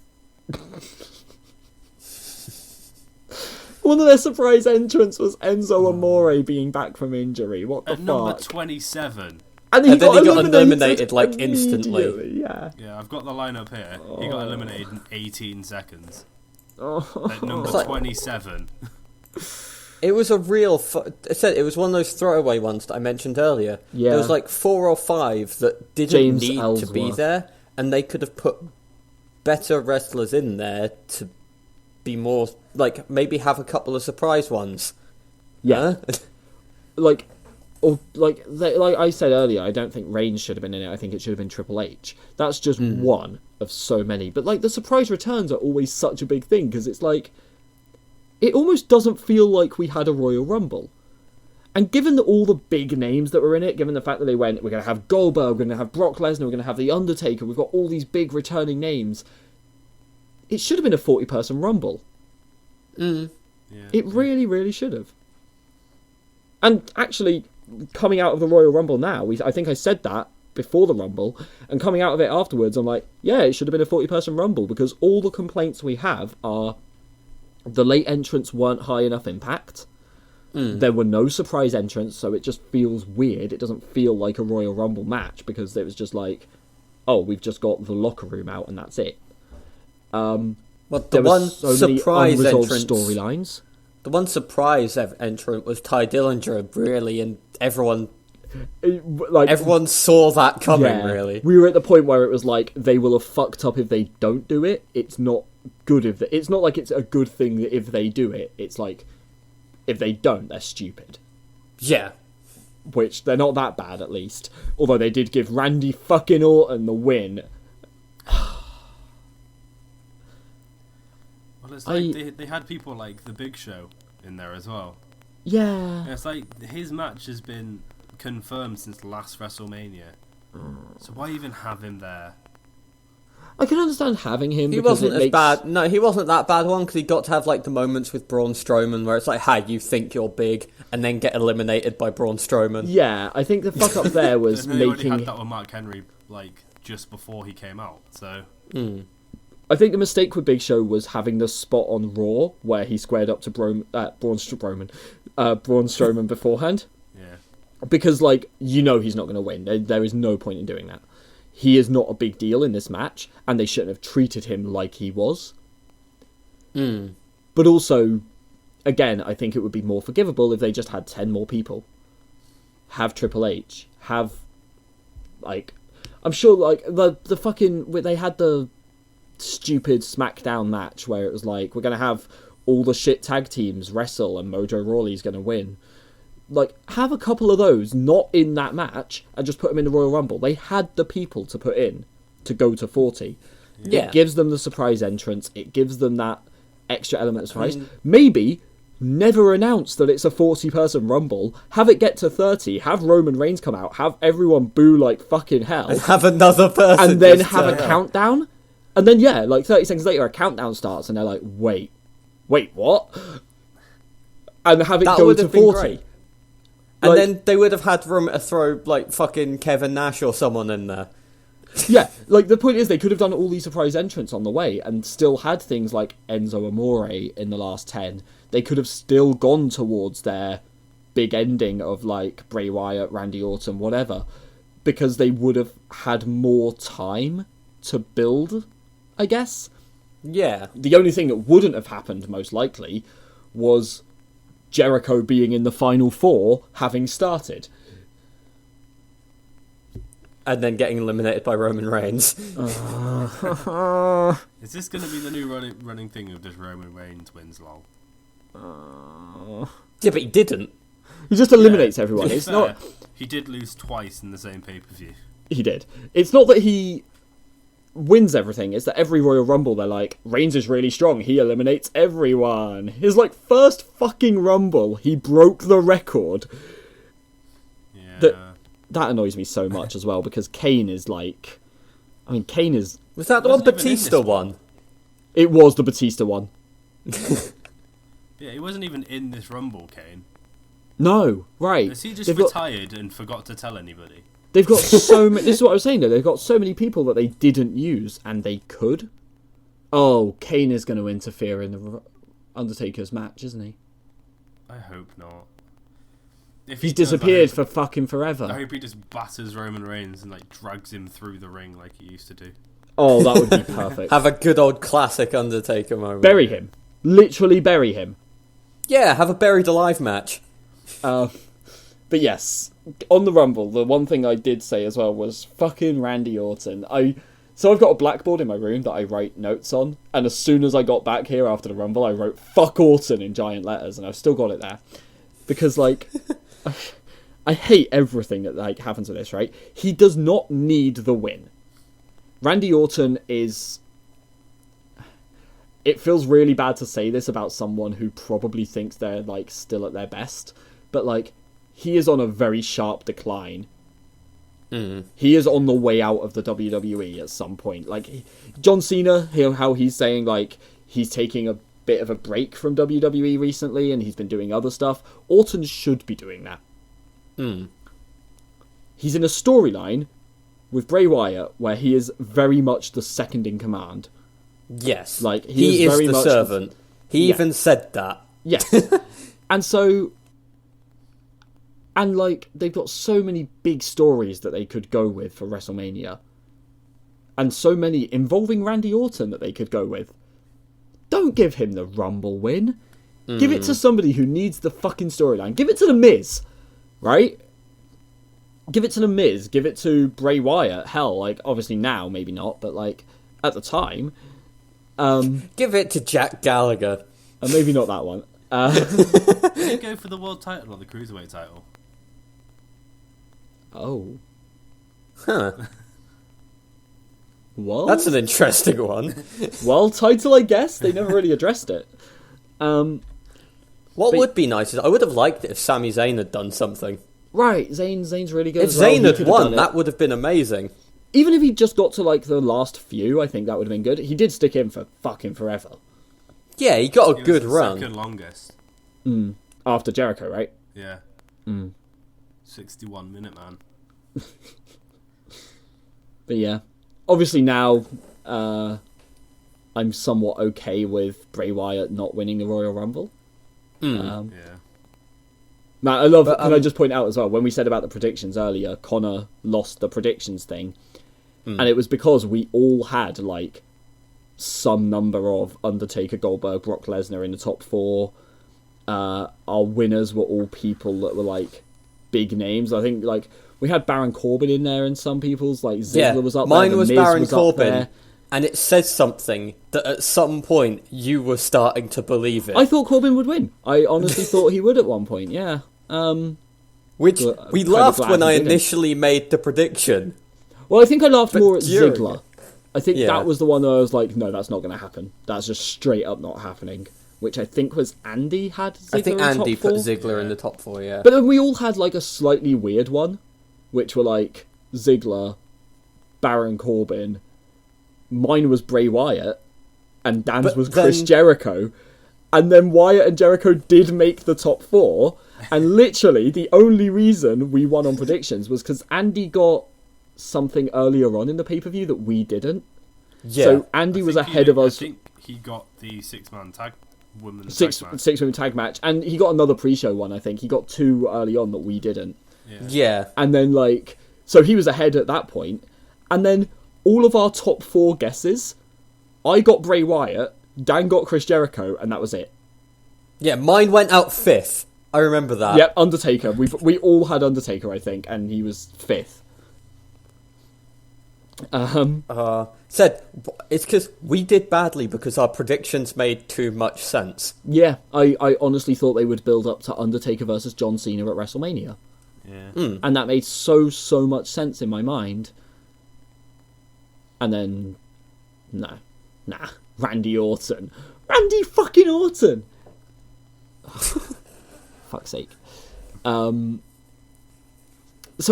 One of their surprise entrants was Enzo Amore being back from injury. What the At fuck? number 27. And then he got eliminated, like, instantly. immediately, Yeah. Yeah, I've got the lineup here. He got eliminated in 18 seconds. Oh. At number like- 27. it was a real. I said it was one of those throwaway ones that I mentioned earlier. Yeah. There was like 4 or 5 that didn't James need to be Ellsworth. there, and they could have put better wrestlers in there to be more, like, maybe have a couple of surprise ones. Yeah. Huh? like I said earlier, I don't think Reigns should have been in it. I think it should have been Triple H. That's just one of so many. But like the surprise returns are always such a big thing because it's like it almost doesn't feel like we had a Royal Rumble. And given that all the big names that were in it, given the fact that they went, we're going to have Goldberg, we're going to have Brock Lesnar, we're going to have The Undertaker, we've got all these big returning names, it should have been a 40-person Rumble. Yeah. It really, really should have. And actually, coming out of the Royal Rumble now, I think I said that before the Rumble, and coming out of it afterwards, I'm like, yeah, it should have been a 40-person Rumble, because all the complaints we have are the late entrants weren't high enough impact, there were no surprise entrants, so it just feels weird. It doesn't feel like a Royal Rumble match, because it was just like, oh, we've just got the locker room out, and that's it. Well, the There were one so many surprise unresolved entrance storylines. The one surprise entrant was Ty Dillinger, really, and everyone saw that coming, really. We were at the point where it was like, they will have fucked up if they don't do it. It's not good it's not like it's a good thing if they do it. It's like, if they don't, they're stupid. Yeah. Which, they're not that bad, at least. Although they did give Randy fucking Orton the win. Well, it's like they had people like The Big Show in there as well. Yeah. It's like his match has been confirmed since last WrestleMania. So why even have him there? I can understand having him. He because wasn't it as makes... bad. No, he wasn't that bad one, because he got to have like the moments with Braun Strowman where it's like, hi, you think you're big, and then get eliminated by Braun Strowman. Yeah, I think the fuck up there was They already making... had that with Mark Henry, like, just before he came out, so... I think the mistake with Big Show was having the spot on Raw where he squared up to Braun Strowman beforehand. Yeah. Because, like, you know he's not going to win. There is no point in doing that. He is not a big deal in this match, and they shouldn't have treated him like he was. But also, again, I think it would be more forgivable if they just had 10 more people. Have Triple H. Have, like... I'm sure, like, the fucking... They had the stupid SmackDown match where it was like, we're going to have all the shit tag teams wrestle and Mojo Rawley's going to win. like, have a couple of those not in that match and just put them in the Royal Rumble. They had the people to put in to go to 40. Yeah. It gives them the surprise entrance. It gives them that extra element of surprise. Maybe never announce that it's a 40-person Rumble. Have it get to 30. Have Roman Reigns come out. Have everyone boo like fucking hell. And have another person. And then have a countdown. And then, yeah, like 30 seconds later, a countdown starts, and they're like, wait, what? And have it go to 40. Great. And then they would have had room to throw, like, fucking Kevin Nash or someone in there. Yeah, like, the point is they could have done all these surprise entrants on the way and still had things like Enzo Amore in the last 10. They could have still gone towards their big ending of, like, Bray Wyatt, Randy Orton, whatever, because they would have had more time to build, I guess. Yeah. The only thing that wouldn't have happened, most likely, was Jericho being in the final four, having started. And then getting eliminated by Roman Reigns. Is this going to be the new running thing of just Roman Reigns wins, lol? Yeah, but he didn't. He just eliminates everyone. It's fair, not. He did lose twice in the same pay-per-view. He did. It's not that he wins everything. It's that every Royal Rumble, they're like, Reigns is really strong. He eliminates everyone. His, like, first fucking Rumble, he broke the record. Yeah. That annoys me so much as well, because Kane is like... I mean, Kane is... Was that the one Batista won? It was the Batista one. Yeah, he wasn't even in this Rumble, Kane. No, right. Has he just retired and forgot to tell anybody? They've got so many... This is what I was saying, though. They've got so many people that they didn't use, and they could. Oh, Kane is going to interfere in the Undertaker's match, isn't he? I hope not. If He's he does, disappeared for fucking forever. I hope he just batters Roman Reigns and like drags him through the ring like he used to do. Oh, that would be perfect. Have a good old classic Undertaker moment. Bury him. Literally bury him. Yeah, have a buried alive match. But yes, on the Rumble, the one thing I did say as well was fucking Randy Orton. So I've got a blackboard in my room that I write notes on, and as soon as I got back here after the Rumble, I wrote "fuck Orton" in giant letters, and I've still got it there. Because, like, I hate everything that like happens with this, right? He does not need the win. Randy Orton is... It feels really bad to say this about someone who probably thinks they're, like, still at their best, but, like, he is on a very sharp decline. He is on the way out of the WWE at some point. Like, John Cena, how he's saying, like, he's taking a bit of a break from WWE recently and he's been doing other stuff. Orton should be doing that. He's in a storyline with Bray Wyatt where he is very much the second in command. Yes. Like, he is very the much servant. He even said that. Yes. And so... And, like, they've got so many big stories that they could go with for WrestleMania. And so many involving Randy Orton that they could go with. Don't give him the Rumble win. Give it to somebody who needs the fucking storyline. Give it to The Miz, right? Give it to The Miz. Give it to Bray Wyatt. Hell, like, obviously now, maybe not, but, like, at the time. Give it to Jack Gallagher. Maybe not that one. Did he go for the world title or the cruiserweight title? Oh. Huh. Well, That's an interesting one. World title, I guess. They never really addressed it. What would be nice is I would have liked it if Sami Zayn had done something. Right, Zayn's really good. If as well. Zayn He had could have won, done it. that would have been amazing. Even if he just got to, like, the last few, I think that would have been good. He did stick in for fucking forever. Yeah, he got a He good was the run. second longest. After Jericho, right? Yeah. 61 minute man. But yeah. Obviously now, I'm somewhat okay with Bray Wyatt not winning the Royal Rumble. Yeah. Now, I love... But, can I just point out as well, when we said about the predictions earlier, Connor lost the predictions thing. And it was because we all had, like, some number of Undertaker, Goldberg, Brock Lesnar in the top 4. Our winners were all people that were, like, big names. I think, like, we had Baron Corbin in there and some people's, like, Ziggler was up there. Mine was Miz Baron was up Corbin, there. and it says something that at some point you were starting to believe it. I thought Corbin would win. I honestly thought he would at one point, yeah. Which But we I'm kinda laughed glad when he I didn't. initially made the prediction. Well, I think I laughed But more at during Ziggler. it- I think Yeah. that was the one where I was like, no, that's not going to happen. That's just straight up not happening. Which I think was Andy had Ziggler I think in Andy top 4. put Ziggler in Yeah. the top 4, yeah. But then we all had like a slightly weird one, which were like Ziggler, Baron Corbin. Mine was Bray Wyatt, and Dan's But was Chris then- Jericho. And then Wyatt and Jericho did make the top 4. And literally, the only reason we won on predictions was because Andy got something earlier on in the pay-per-view that we didn't. Yeah. So Andy was ahead of us. I think he got the 6-man tag women's Six tag match. women tag match, and he got another pre-show one. I think he got 2 early on that we didn't. Yeah. And then like, so he was ahead at that point. And then all of our top 4 guesses, I got Bray Wyatt, Dan got Chris Jericho, and that was it. Yeah, mine went out 5th. I remember that. Yep, Undertaker. We all had Undertaker, I think, and he was 5th. Said, it's because we did badly because our predictions made too much sense. Yeah, I honestly thought they would build up to Undertaker versus John Cena at WrestleMania. Yeah. And that made so much sense in my mind. And then, nah, Randy Orton. Randy fucking Orton! Fuck's sake. So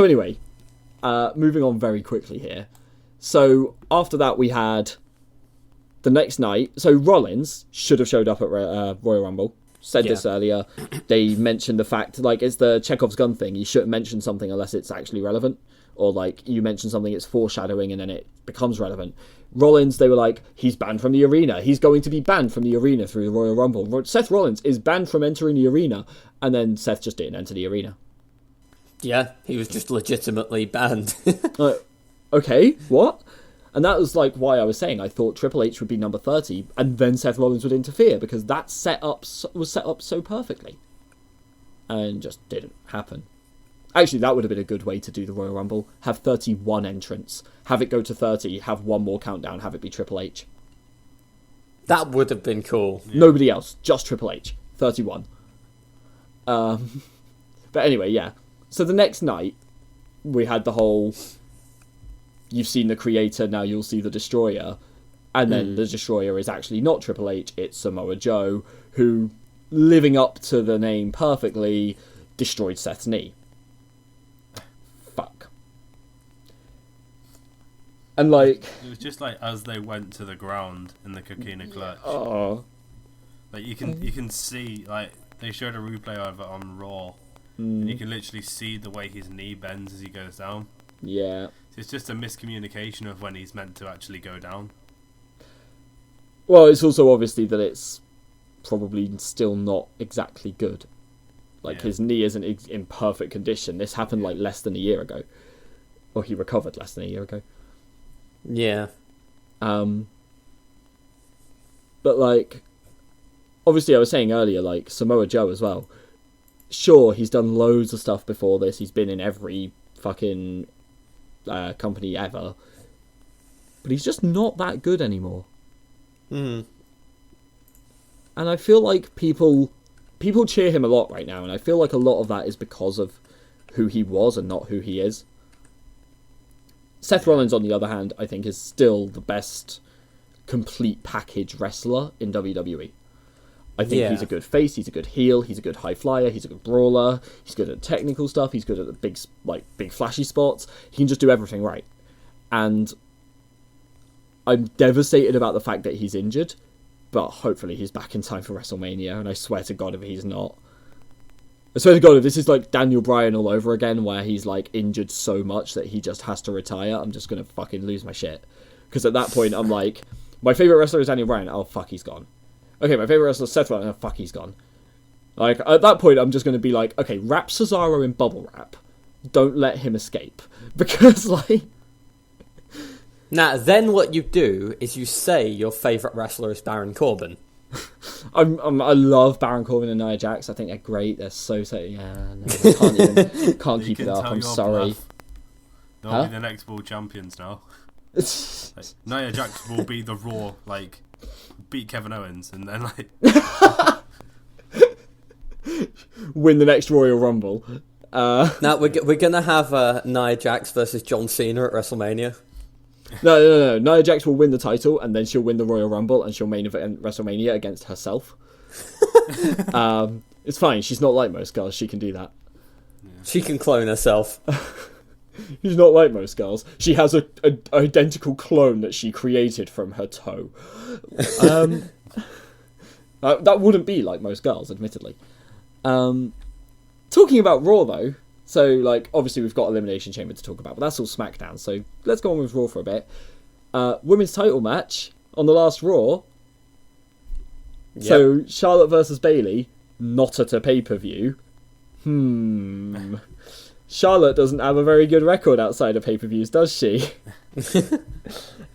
anyway, moving on very quickly here. So after that we had the next night. So Rollins should have showed up at Royal Rumble. Said this earlier. They mentioned the fact, like, it's the Chekhov's gun thing. You shouldn't mention something unless it's actually relevant. Or, like, you mention something, it's foreshadowing, and then it becomes relevant. Rollins, they were like, he's banned from the arena. He's going to be banned from the arena through the Royal Rumble. Seth Rollins is banned from entering the arena. And then Seth just didn't enter the arena. Yeah, he was just legitimately banned. Okay, what? And that was like why I was saying I thought Triple H would be number 30 and then Seth Rollins would interfere, because that was set up so perfectly. And just didn't happen. Actually, that would have been a good way to do the Royal Rumble. Have 31 entrants. Have it go to 30, have one more countdown, have it be Triple H. That would have been cool. Yeah. Nobody else, just Triple H. 31. But anyway, yeah. So the next night, we had the whole, you've seen the Creator, now you'll see the Destroyer. And then the Destroyer is actually not Triple H, it's Samoa Joe, who, living up to the name perfectly, destroyed Seth's knee. Fuck. And like, It was just like as they went to the ground in the Coquina clutch. oh, Like you can see, like they showed a replay of it on Raw, and you can literally see the way his knee bends as he goes down. yeah. It's just a miscommunication of when he's meant to actually go down. Well, it's also obviously that it's probably still not exactly good. Like, Yeah. his knee isn't in perfect condition. This happened, like, less than a year ago. Or he recovered less than a year ago. Yeah. But, like, obviously I was saying earlier, like, Samoa Joe as well. Sure, he's done loads of stuff before this. He's been in every fucking company ever. But he's just not that good anymore. Mm. And I feel like people cheer him a lot right now, and I feel like a lot of that is because of who he was and not who he is. Seth Rollins, on the other hand, I think is still the best complete package wrestler in WWE. I think he's a good face, he's a good heel, he's a good high flyer, he's a good brawler, he's good at technical stuff, he's good at the big flashy spots. He can just do everything right. And I'm devastated about the fact that he's injured, but hopefully he's back in time for WrestleMania, and I swear to God if he's not. I swear to God if this is like Daniel Bryan all over again, where he's like injured so much that he just has to retire, I'm just going to fucking lose my shit. Because at that point I'm like, my favourite wrestler is Daniel Bryan, oh fuck he's gone. Okay, my favourite wrestler is Seth Rollins, oh fuck he's gone. Like, at that point I'm just going to be like, okay, wrap Cesaro in bubble wrap. Don't let him escape. Because like... Now, then what you do is you say your favourite wrestler is Baron Corbin. I love Baron Corbin and Nia Jax. I think they're great. They're so yeah. No, I can't keep it up. I'm sorry. They'll be the next world champions now. Like, Nia Jax will be the Raw, like, beat Kevin Owens, and then like win the next Royal Rumble. Now we're gonna have Nia Jax versus John Cena at WrestleMania. No. Nia Jax will win the title, and then she'll win the Royal Rumble, and she'll main event WrestleMania against herself. It's fine. She's not like most girls. She can do that. She can clone herself. She's not like most girls. She has a identical clone that she created from her toe. That wouldn't be like most girls, admittedly. Talking about Raw, though, so, like, obviously we've got Elimination Chamber to talk about, but that's all SmackDown, so let's go on with Raw for a bit. Women's title match on the last Raw. Yep. So, Charlotte versus Bayley, not at a pay-per-view. Charlotte doesn't have a very good record outside of pay-per-views, does she?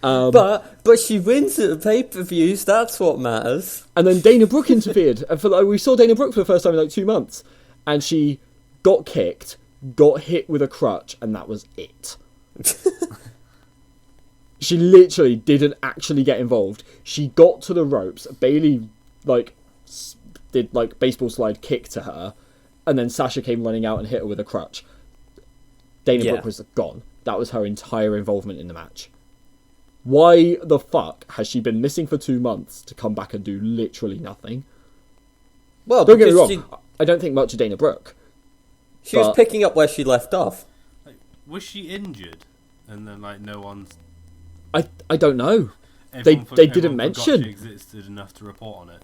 But she wins at the pay-per-views, that's what matters. And then Dana Brooke interfered. And we saw Dana Brooke for the first time in like 2 months. And she got kicked, got hit with a crutch, and that was it. She literally didn't actually get involved. She got to the ropes. Bayley, did, baseball slide kick to her. And then Sasha came running out and hit her with a crutch. Dana Brooke was gone. That was her entire involvement in the match. Why the fuck has she been missing for 2 months to come back and do literally nothing? Well, don't get me wrong. I don't think much of Dana Brooke. She was picking up where she left off. Was she injured? And then, no one's... I don't know. They didn't mention. She existed enough to report on it.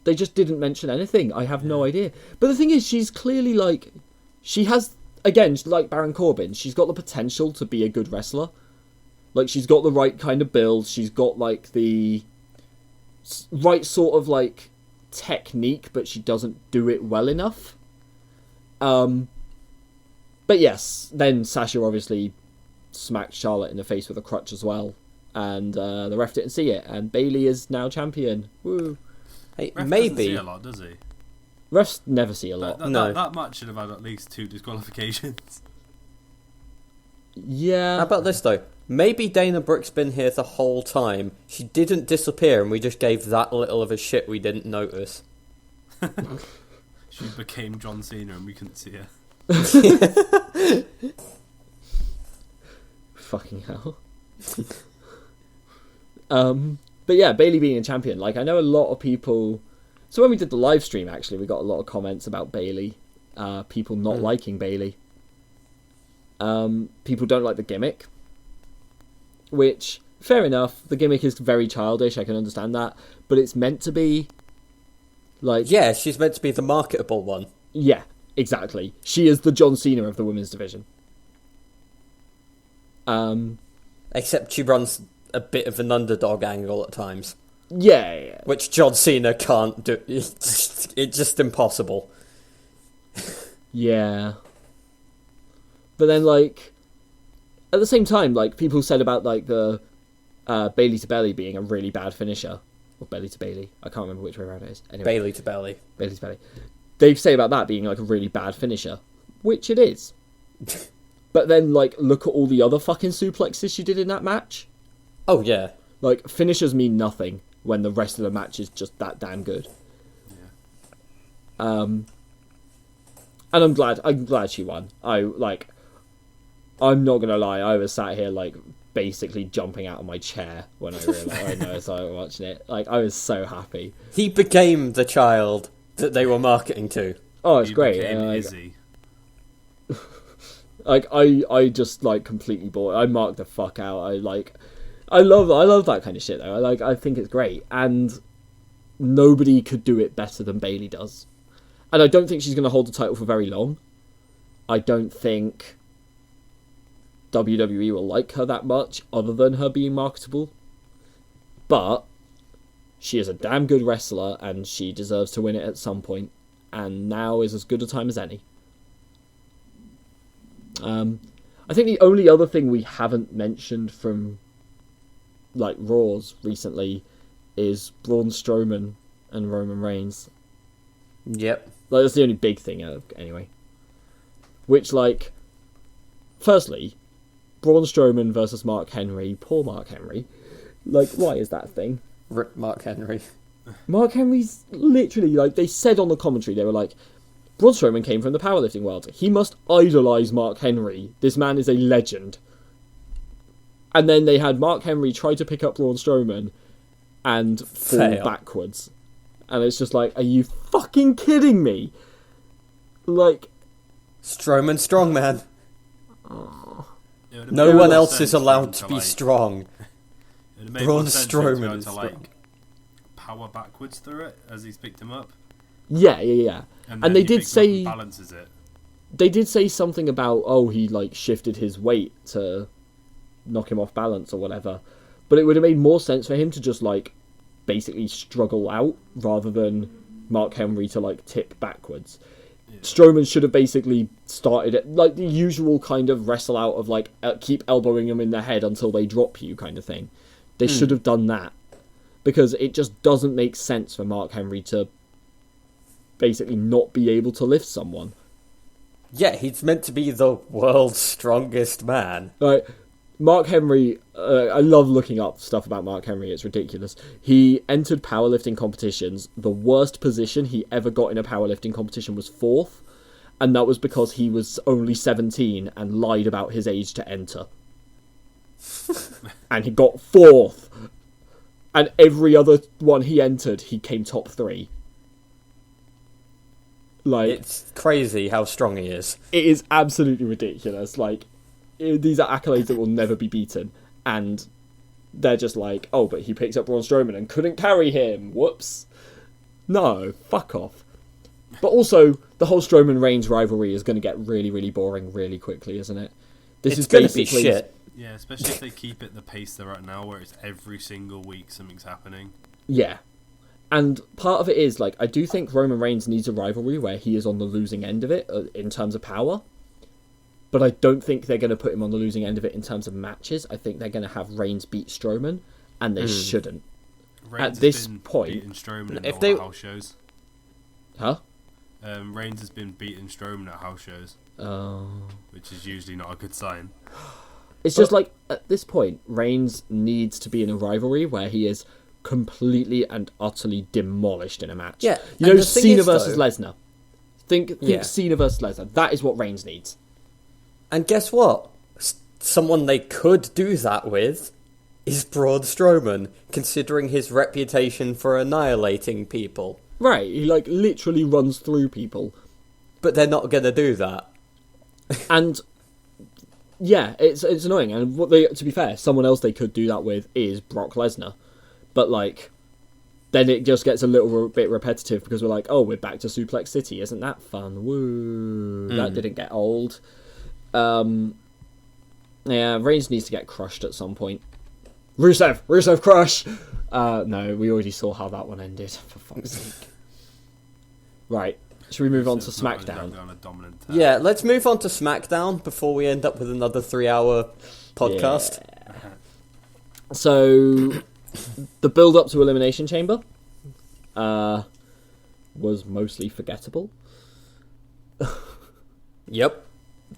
They just didn't mention anything. I have no idea. But the thing is, she's clearly, she has, again, like Baron Corbin, she's got the potential to be a good wrestler. She's got the right kind of build. She's got, the right sort of, technique, but she doesn't do it well enough. But yes, then Sasha obviously smacked Charlotte in the face with a crutch as well. And the ref didn't see it. And Bayley is now champion. Woo. Hey, Ref maybe. doesn't see a lot, does he? Refs never see a lot. That match should have had at least 2 disqualifications. Yeah. How about this, though? Maybe Dana Brooke's been here the whole time. She didn't disappear, and we just gave that little of a shit we didn't notice. She became John Cena, and we couldn't see her. Fucking hell. But yeah, Bayley being a champion. I know a lot of people... So when we did the live stream, actually, we got a lot of comments about Bayley. People not liking Bayley. People don't like the gimmick. Which, fair enough, the gimmick is very childish, I can understand that. But it's meant to be... Yeah, she's meant to be the marketable one. Yeah, exactly. She is the John Cena of the women's division. Except she runs a bit of an underdog angle at times. Yeah. Which John Cena can't do. It's just impossible. Yeah. But then, at the same time, people said about, the Bayley to Belly being a really bad finisher. Or Belly to Bayley. I can't remember which way around it is. Anyway, Bayley to Belly. Bayley to Belly. They say about that being, a really bad finisher. Which it is. But then, look at all the other fucking suplexes she did in that match. Oh, yeah. Finishers mean nothing when the rest of the match is just that damn good. Yeah. And I'm glad she won. I'm not gonna lie, I was sat here basically jumping out of my chair when I realised I started watching it. I was so happy. He became the child that they were marketing to. Oh, it's great. Izzy. I just completely bought it. I marked the fuck out. I love that kind of shit though. I think it's great, and nobody could do it better than Bayley does. And I don't think she's going to hold the title for very long. I don't think WWE will like her that much, other than her being marketable. But she is a damn good wrestler, and she deserves to win it at some point. And now is as good a time as any. I think the only other thing we haven't mentioned from Raws recently is Braun Strowman and Roman Reigns. Yep. That's the only big thing anyway. Which firstly, Braun Strowman versus Mark Henry. Poor Mark Henry. Why is that a thing? Rip Mark Henry. Mark Henry's literally, like, they said on the commentary, they were like, Braun Strowman came from the powerlifting world. He must idolise Mark Henry. This man is a legend. And then they had Mark Henry try to pick up Braun Strowman and fall backwards. And it's just like, are you fucking kidding me? Like... Strowman strongman. Oh. No one else is allowed to be strong. Braun Strowman is strong. Like, power backwards through it as he's picked him up. Yeah. And they did say... balances it. They did say something about, he, like, shifted his weight to knock him off balance or whatever. But it would have made more sense for him to just, like, basically struggle out rather than Mark Henry to, like, tip backwards. Yeah. Strowman should have basically started it, like, the usual kind of wrestle out of, like, keep elbowing them in the head until they drop you kind of thing. They should have done that. Because it just doesn't make sense for Mark Henry to basically not be able to lift someone. Yeah, he's meant to be the world's strongest man. Right. Mark Henry, I love looking up stuff about Mark Henry, it's ridiculous. He entered powerlifting competitions. The worst position he ever got in a powerlifting competition was 4th, and that was because he was only 17 and lied about his age to enter. And he got 4th. And every other one he entered, he came top 3. Like, it's crazy how strong he is. It is absolutely ridiculous. Like, these are accolades that will never be beaten, and they're just like, but he picked up Braun Strowman and couldn't carry him. Whoops. No, fuck off. But also, the whole Strowman-Reigns rivalry is going to get really, really boring really quickly, isn't it? It's going to be shit. Yeah, especially if they keep it the pace they're at now, where it's every single week something's happening. Yeah. And part of it is, like, I do think Roman Reigns needs a rivalry where he is on the losing end of it in terms of power. But I don't think they're going to put him on the losing end of it in terms of matches. I think they're going to have Reigns beat Strowman, and they shouldn't. Reigns at this point, beating Strowman if all they... the house shows. Huh? Reigns has been beating Strowman at house shows. Oh. Which is usually not a good sign. It's just like, at this point, Reigns needs to be in a rivalry where he is completely and utterly demolished in a match. Yeah. You know, Cena versus Lesnar. Think Cena versus Lesnar. That is what Reigns needs. And guess what? Someone they could do that with is Braun Strowman, considering his reputation for annihilating people. Right, he, like, literally runs through people. But they're not going to do that. And... yeah, it's annoying. And to be fair, someone else they could do that with is Brock Lesnar. But, like, then it just gets a little bit repetitive because we're like, we're back to Suplex City. Isn't that fun? Woo. That didn't get old. Yeah, Reigns needs to get crushed at some point. Rusev crush! No, we already saw how that one ended, for fuck's sake. Right. Should we move on to SmackDown? Yeah, let's move on to SmackDown before we end up with another 3-hour podcast. Yeah. So, the build-up to Elimination Chamber was mostly forgettable. Yep.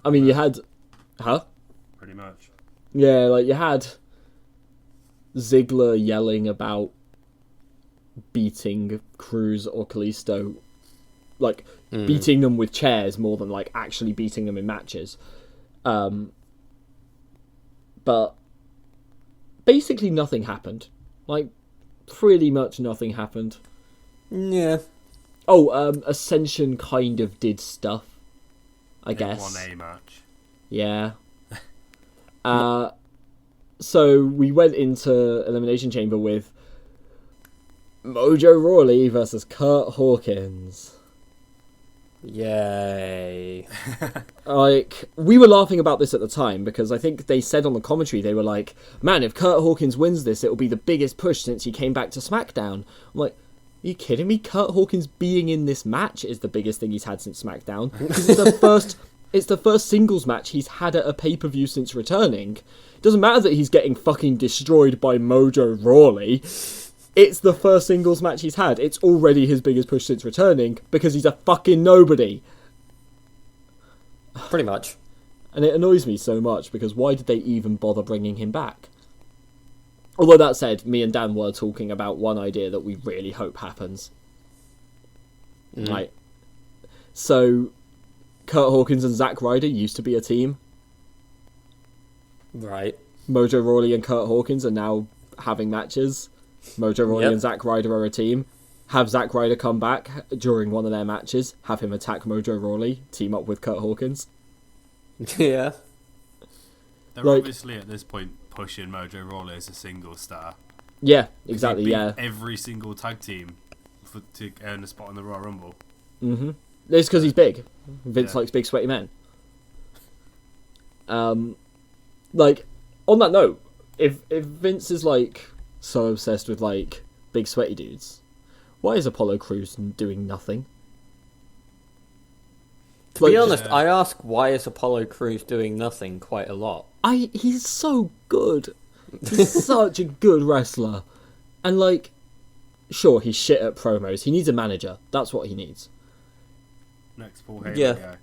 I mean, you had... Huh? Pretty much. Yeah, like, you had Ziggler yelling about beating Cruz or Kalisto, like, beating them with chairs more than, like, actually beating them in matches. But basically nothing happened. Like, pretty much nothing happened. Yeah. Ascension kind of did stuff, I guess. Won a match. Yeah. So we went into Elimination Chamber with Mojo Rawley versus Kurt Hawkins. Yay. Like, we were laughing about this at the time because I think they said on the commentary, they were like, man, if Kurt Hawkins wins this, it'll be the biggest push since he came back to SmackDown. I'm like, are you kidding me? Kurt Hawkins being in this match is the biggest thing he's had since SmackDown. Because it's the first singles match he's had at a pay-per-view since returning. It doesn't matter that he's getting fucking destroyed by Mojo Rawley. It's the first singles match he's had. It's already his biggest push since returning because he's a fucking nobody. Pretty much. And it annoys me so much because why did they even bother bringing him back? Although that said, me and Dan were talking about one idea that we really hope happens. Right. So, Kurt Hawkins and Zack Ryder used to be a team. Right. Mojo Rawley and Kurt Hawkins are now having matches. Mojo Rawley and Zack Ryder are a team. Have Zack Ryder come back during one of their matches, have him attack Mojo Rawley, team up with Kurt Hawkins. Yeah. They're Like- obviously at this point pushing Mojo Rawley as a single star. Yeah, exactly, He beat yeah. every single tag team to earn a spot in the Royal Rumble. Mm-hmm. It's because he's big. Vince Yeah. likes big, sweaty men. Like, on that note, if Vince is, like, so obsessed with, like, big, sweaty dudes, why is Apollo Crews doing nothing? To be Like, honest, I ask why is Apollo Crews doing nothing quite a lot. He's so good. He's such a good wrestler. And, like, sure, he's shit at promos. He needs a manager. That's what he needs. Next Paul Heyman Yeah. guy.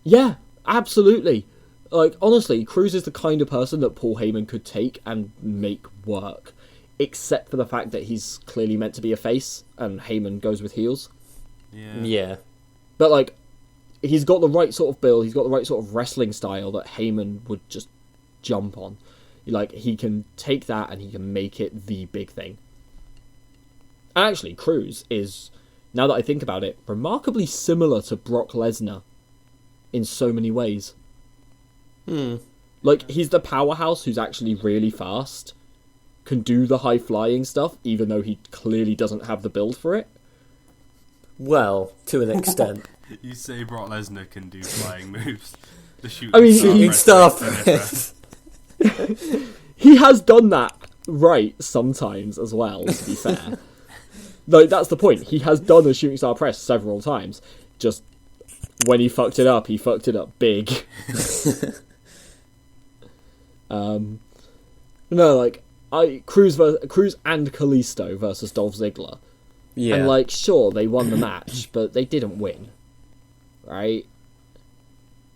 Yeah, absolutely. Like, honestly, Crews is the kind of person that Paul Heyman could take and make work. Except for the fact that he's clearly meant to be a face, and Heyman goes with heels. Yeah. But, like, he's got the right sort of build, he's got the right sort of wrestling style that Heyman would just jump on. Like, he can take that and he can make it the big thing. And actually, Crews is, now that I think about it, remarkably similar to Brock Lesnar in so many ways. Like, he's the powerhouse who's actually really fast, can do the high-flying stuff, even though he clearly doesn't have the build for it. Well, to an extent. You say Brock Lesnar can do flying moves. The Shooting star press. He has done that right sometimes as well, to be fair. Like, that's the point. He has done a shooting star press several times. Just, when he fucked it up big. No, like, Crews and Kalisto versus Dolph Ziggler. Yeah. And, like, sure, they won the match, but they didn't win. Right?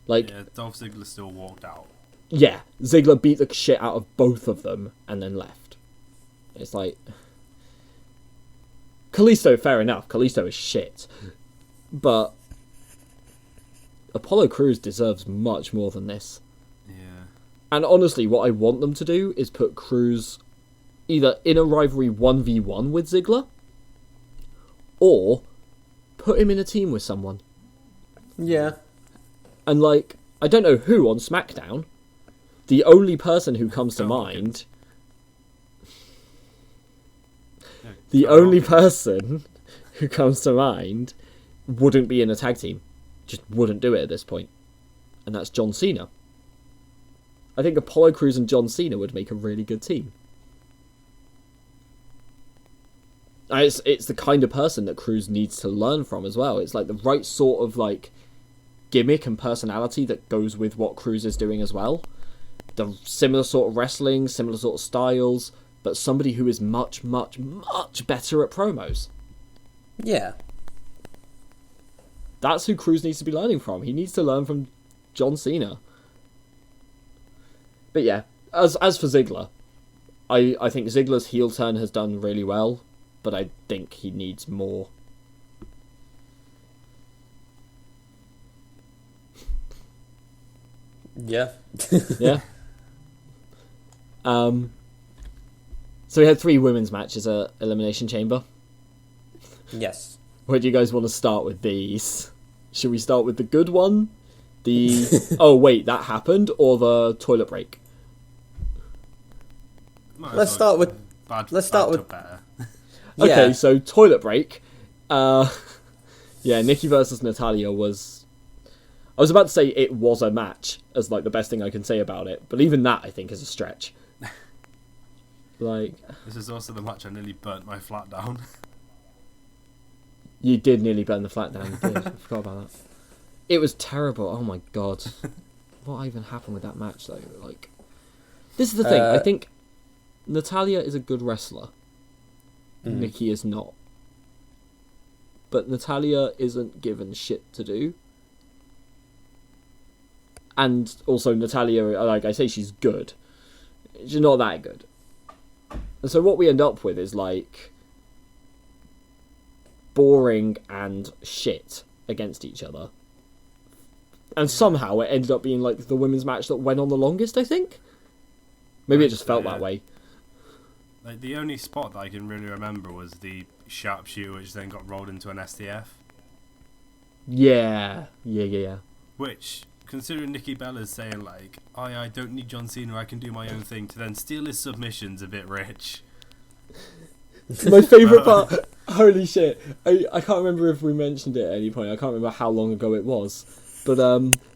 Like, Yeah, Dolph Ziggler still walked out. yeah, Ziggler beat the shit out of both of them and then left. It's like... Kalisto, fair enough. Kalisto is shit. But Apollo Crews deserves much more than this. Yeah. And honestly, what I want them to do is put Crews either in a rivalry 1v1 with Ziggler, or put him in a team with someone. Yeah. And, like, I don't know who on SmackDown. The only person who comes to mind... The only person who comes to mind wouldn't be in a tag team. Just wouldn't do it at this point. And that's John Cena. I think Apollo Crews and John Cena would make a really good team. It's the kind of person that Crews needs to learn from as well. It's like the right sort of, like, gimmick and personality that goes with what Crews is doing as well. The similar sort of wrestling, similar sort of styles, but somebody who is much, much, much better at promos. Yeah. That's who Crews needs to be learning from. He needs to learn from John Cena. But yeah, as for Ziggler, I think Ziggler's heel turn has done really well, but I think he needs more. Yeah. Yeah. So we had 3 women's matches at Elimination Chamber. Yes. Where do you guys want to start with these? Should we start with the good one? The oh wait, that happened, or the toilet break? Let's start with better. Okay, Yeah. so toilet break. Yeah, Nikki versus Natalia was... I was about to say it was a match, as like the best thing I can say about it, but even that I think is a stretch. Like... This is also the match I nearly burnt my flat down. You did nearly burn the flat down, you did. I forgot about that. It was terrible, oh my god. What even happened with that match though? Like... This is the thing, I think Natalia is a good wrestler. Nikki is not. But Natalia isn't given shit to do. And also Natalia, like I say, she's good. She's not that good. And so what we end up with is like boring and shit against each other. And somehow it ended up being like the women's match that went on the longest, I think. Maybe it just felt that way. Like the only spot that I can really remember was the sharpshooter, which then got rolled into an STF. Yeah. Which, considering Nikki Bella's saying like, I don't need John Cena, I can do my own thing, to then steal his submission's a bit rich. My favourite part, holy shit, I can't remember if we mentioned it at any point, I can't remember how long ago it was, but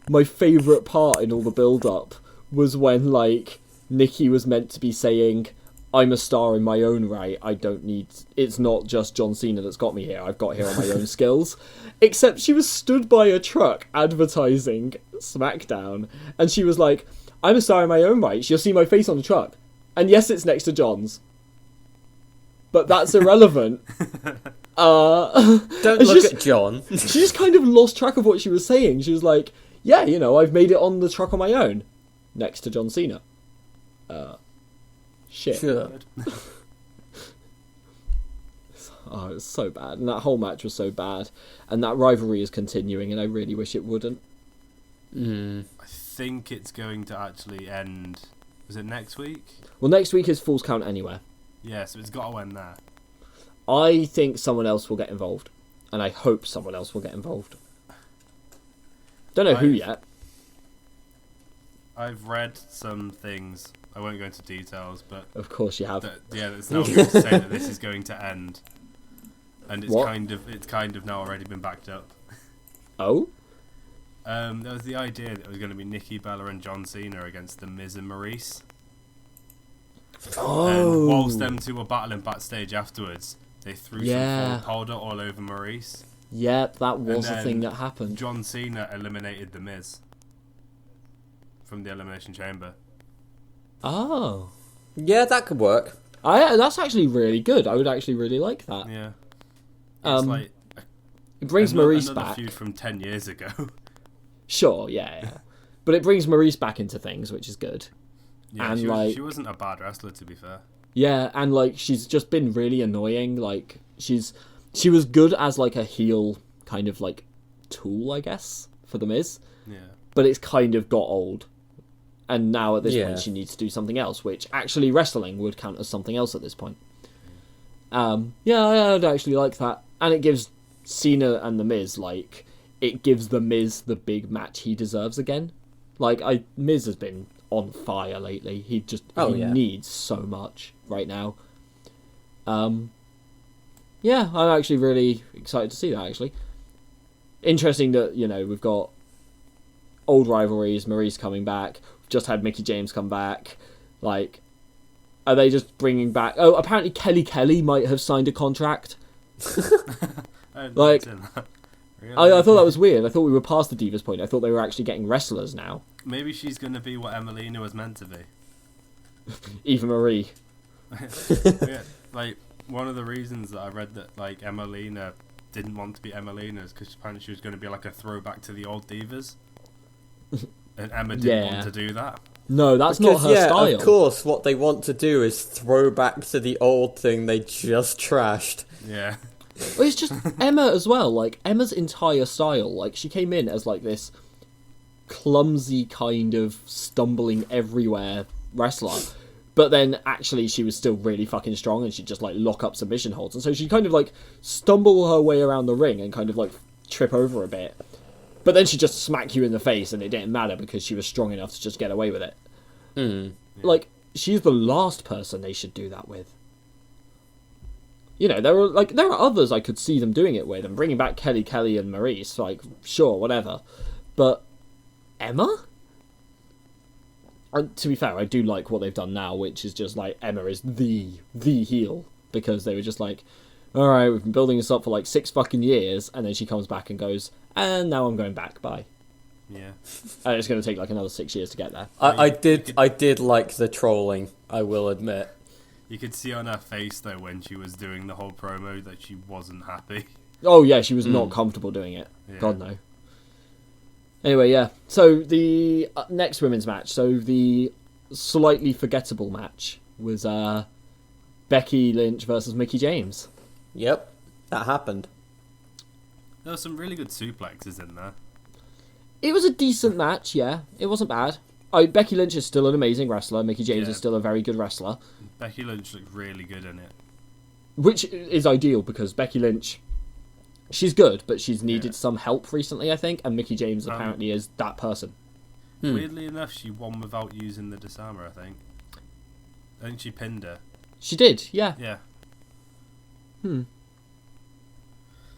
my favourite part in all the build-up was when, like, Nikki was meant to be saying, I'm a star in my own right, I don't need, it's not just John Cena that's got me here, I've got here on my own skills, except she was stood by a truck advertising SmackDown, and she was like, I'm a star in my own right, you'll see my face on the truck, and yes, it's next to John's. But that's irrelevant. Don't look at John. She just kind of lost track of what she was saying. She was like, yeah, you know, I've made it on the truck on my own. Next to John Cena. Shit. Sure. Oh, it was so bad. And that whole match was so bad. And that rivalry is continuing, and I really wish it wouldn't. I think it's going to actually end... Was it next week? Well, next week is Falls Count Anywhere. Yeah, so it's got to end there. I think someone else will get involved. And I hope someone else will get involved. Don't know who yet. I've read some things. I won't go into details, but... Of course you have. It's now going to say that this is going to end. And it's What? kind of now already been backed up. Oh? There was the idea that it was going to be Nikki Bella and John Cena against The Miz and Maurice. Oh. And whilst them two were battling backstage afterwards, they threw Yeah. some powder all over Maurice. Yep, that was And a then thing that happened. John Cena eliminated The Miz from the Elimination Chamber. Oh. Yeah, that could work. That's actually really good. I would actually really like that. Yeah. It's like It brings Maurice another back. feud from 10 years ago. Sure, yeah. But it brings Maurice back into things, which is good. Yeah, And, she wasn't a bad wrestler, to be fair. Yeah, and like she's just been really annoying. Like she was good as like a heel kind of like tool, I guess, for The Miz. Yeah. But it's kind of got old. And now at this Yeah. point she needs to do something else, which actually wrestling would count as something else at this point. Yeah, I'd actually like that. And it gives Cena and The Miz, like, it gives The Miz the big match he deserves again. Like, Miz has been on fire lately. He needs so much right now. Yeah, I'm actually really excited to see that, actually. Interesting that, you know, we've got old rivalries, Maurice coming back, we've just had Mickie James come back. Like, are they just bringing back... Oh, apparently Kelly might have signed a contract. Like, really? I thought that was weird. I thought we were past the Divas point. I thought they were actually getting wrestlers now. Maybe she's going to be what Emelina was meant to be. Eva Marie. Yeah, like, one of the reasons that I read that, like, Emelina didn't want to be Emelina is because apparently she was going to be like a throwback to the old Divas. And Emma didn't want to do that. No, that's not her style. Of course, what they want to do is throw back to the old thing they just trashed. Yeah. Well, it's just Emma as well. Like, Emma's entire style. Like, she came in as, like, this clumsy kind of stumbling everywhere wrestler. But then, actually, she was still really fucking strong and she'd just, like, lock up submission holds. And so she'd kind of, like, stumble her way around the ring and kind of, like, trip over a bit. But then she'd just smack you in the face and it didn't matter because she was strong enough to just get away with it. Mm. Like, she's the last person they should do that with. You know, there are others I could see them doing it with, and bringing back Kelly and Maurice, like, sure, whatever. But Emma? And to be fair, I do like what they've done now, which is just like Emma is the heel, because they were just like, all right, we've been building this up for like 6 fucking years, and then she comes back and goes, and now I'm going back. Bye. Yeah. And it's going to take like another 6 years to get there. I did like the trolling, I will admit. You could see on her face, though, when she was doing the whole promo that she wasn't happy. Oh, yeah, she was not comfortable doing it. Yeah. God, no. Anyway, yeah. So, the next women's match. So, the slightly forgettable match was Becky Lynch versus Mickie James. Yep, that happened. There were some really good suplexes in there. It was a decent match, yeah. It wasn't bad. Becky Lynch is still an amazing wrestler. Mickie James is still a very good wrestler. Becky Lynch looked really good in it. Which is ideal, because Becky Lynch, she's good, but she's needed some help recently, I think, and Mickie James apparently is that person. Weirdly enough, she won without using the disarmer, I think. I think she pinned her. She did, yeah. Yeah.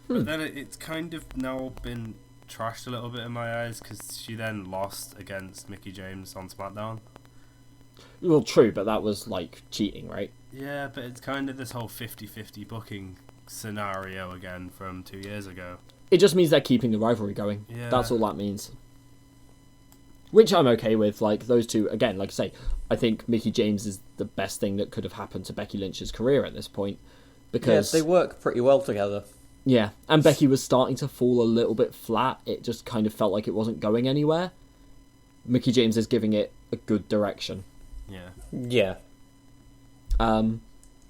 But then it's kind of now been trashed a little bit in my eyes, because she then lost against Mickie James on SmackDown. Well, true, but that was, like, cheating, right? Yeah, but it's kind of this whole 50-50 booking scenario again from 2 years ago. It just means they're keeping the rivalry going. Yeah. That's all that means. Which I'm okay with. Like, those two, again, like I say, I think Mickie James is the best thing that could have happened to Becky Lynch's career at this point. Because Yeah, they work pretty well together. Yeah, and Becky was starting to fall a little bit flat. It just kind of felt like it wasn't going anywhere. Mickie James is giving it a good direction. Yeah. Yeah.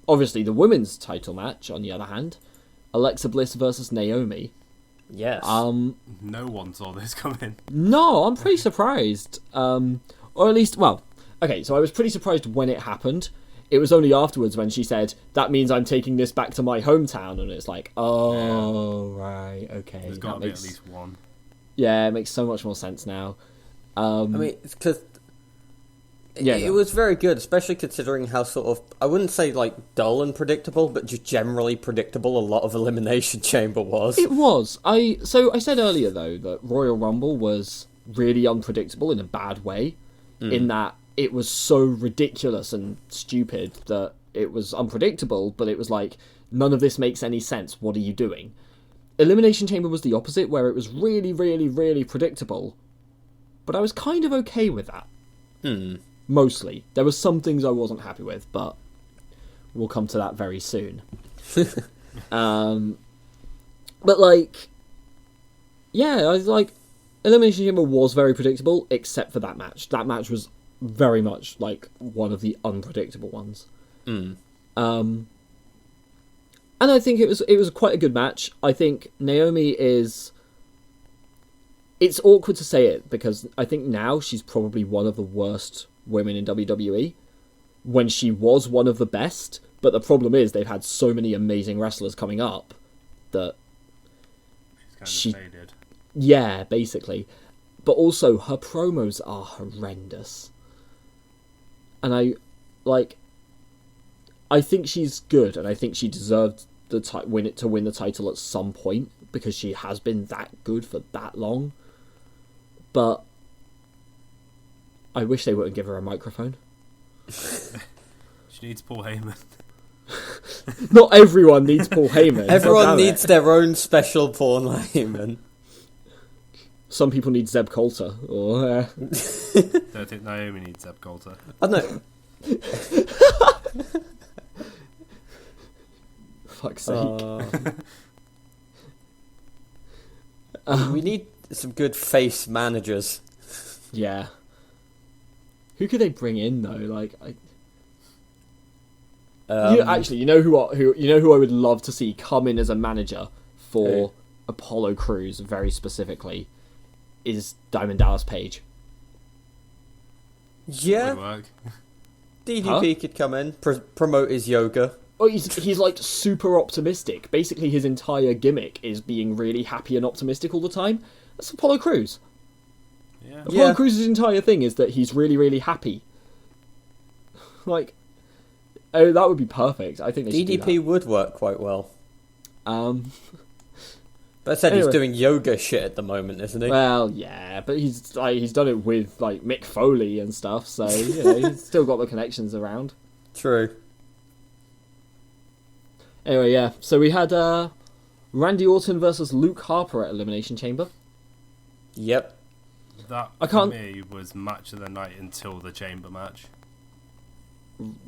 Obviously, the women's title match, on the other hand, Alexa Bliss versus Naomi. Yes. No one saw this coming. No, I'm pretty surprised. Or at least, well, okay, so I was pretty surprised when it happened. It was only afterwards when she said, that means I'm taking this back to my hometown, and it's like, oh, right, okay. There's got to be at least one. Yeah, it makes so much more sense now. I mean, it's because Yeah, it was very good, especially considering how sort of, I wouldn't say like dull and predictable, but just generally predictable a lot of Elimination Chamber was. It was. So I said earlier, though, that Royal Rumble was really unpredictable in a bad way, in that it was so ridiculous and stupid that it was unpredictable, but it was like, none of this makes any sense, what are you doing? Elimination Chamber was the opposite, where it was really, really, really predictable, but I was kind of okay with that. Mostly. There were some things I wasn't happy with, but we'll come to that very soon. But, like, yeah, I was like, Elimination Chamber was very predictable, except for that match. That match was very much, like, one of the unpredictable ones. And I think it was quite a good match. I think Naomi is... It's awkward to say it, because I think now she's probably one of the worst women in WWE, when she was one of the best, but the problem is they've had so many amazing wrestlers coming up that She's kind of faded. Yeah, basically. But also, her promos are horrendous. And I think she's good, and I think she deserved to win the title at some point, because she has been that good for that long. But I wish they wouldn't give her a microphone. She needs Paul Heyman. Not everyone needs Paul Heyman. Everyone needs their own special Paul Heyman. Some people need Zeb Coulter. Or, Don't think Naomi needs Zeb Coulter. I don't know. Fuck's sake. We need some good face managers. Yeah. Who could they bring in though? Like, you know who I would love to see come in as a manager for Apollo Crews very specifically is Diamond Dallas Page. Yeah, Would work. DDP could come in, promote his yoga. Oh, he's like super optimistic. Basically, his entire gimmick is being really happy and optimistic all the time. That's Apollo Crews. Yeah. Apollo Crews' entire thing is that he's really, really happy. Like, oh, that would be perfect. I think they should do DDP would work quite well. that. But I said Anyway. he's doing yoga shit at the moment, isn't he? Well, yeah, but he's done it with like Mick Foley and stuff, so you know, he's still got the connections around. True. Anyway, yeah. So we had Randy Orton versus Luke Harper at Elimination Chamber. Yep. That, I can't- for me, was match of the night until the chamber match.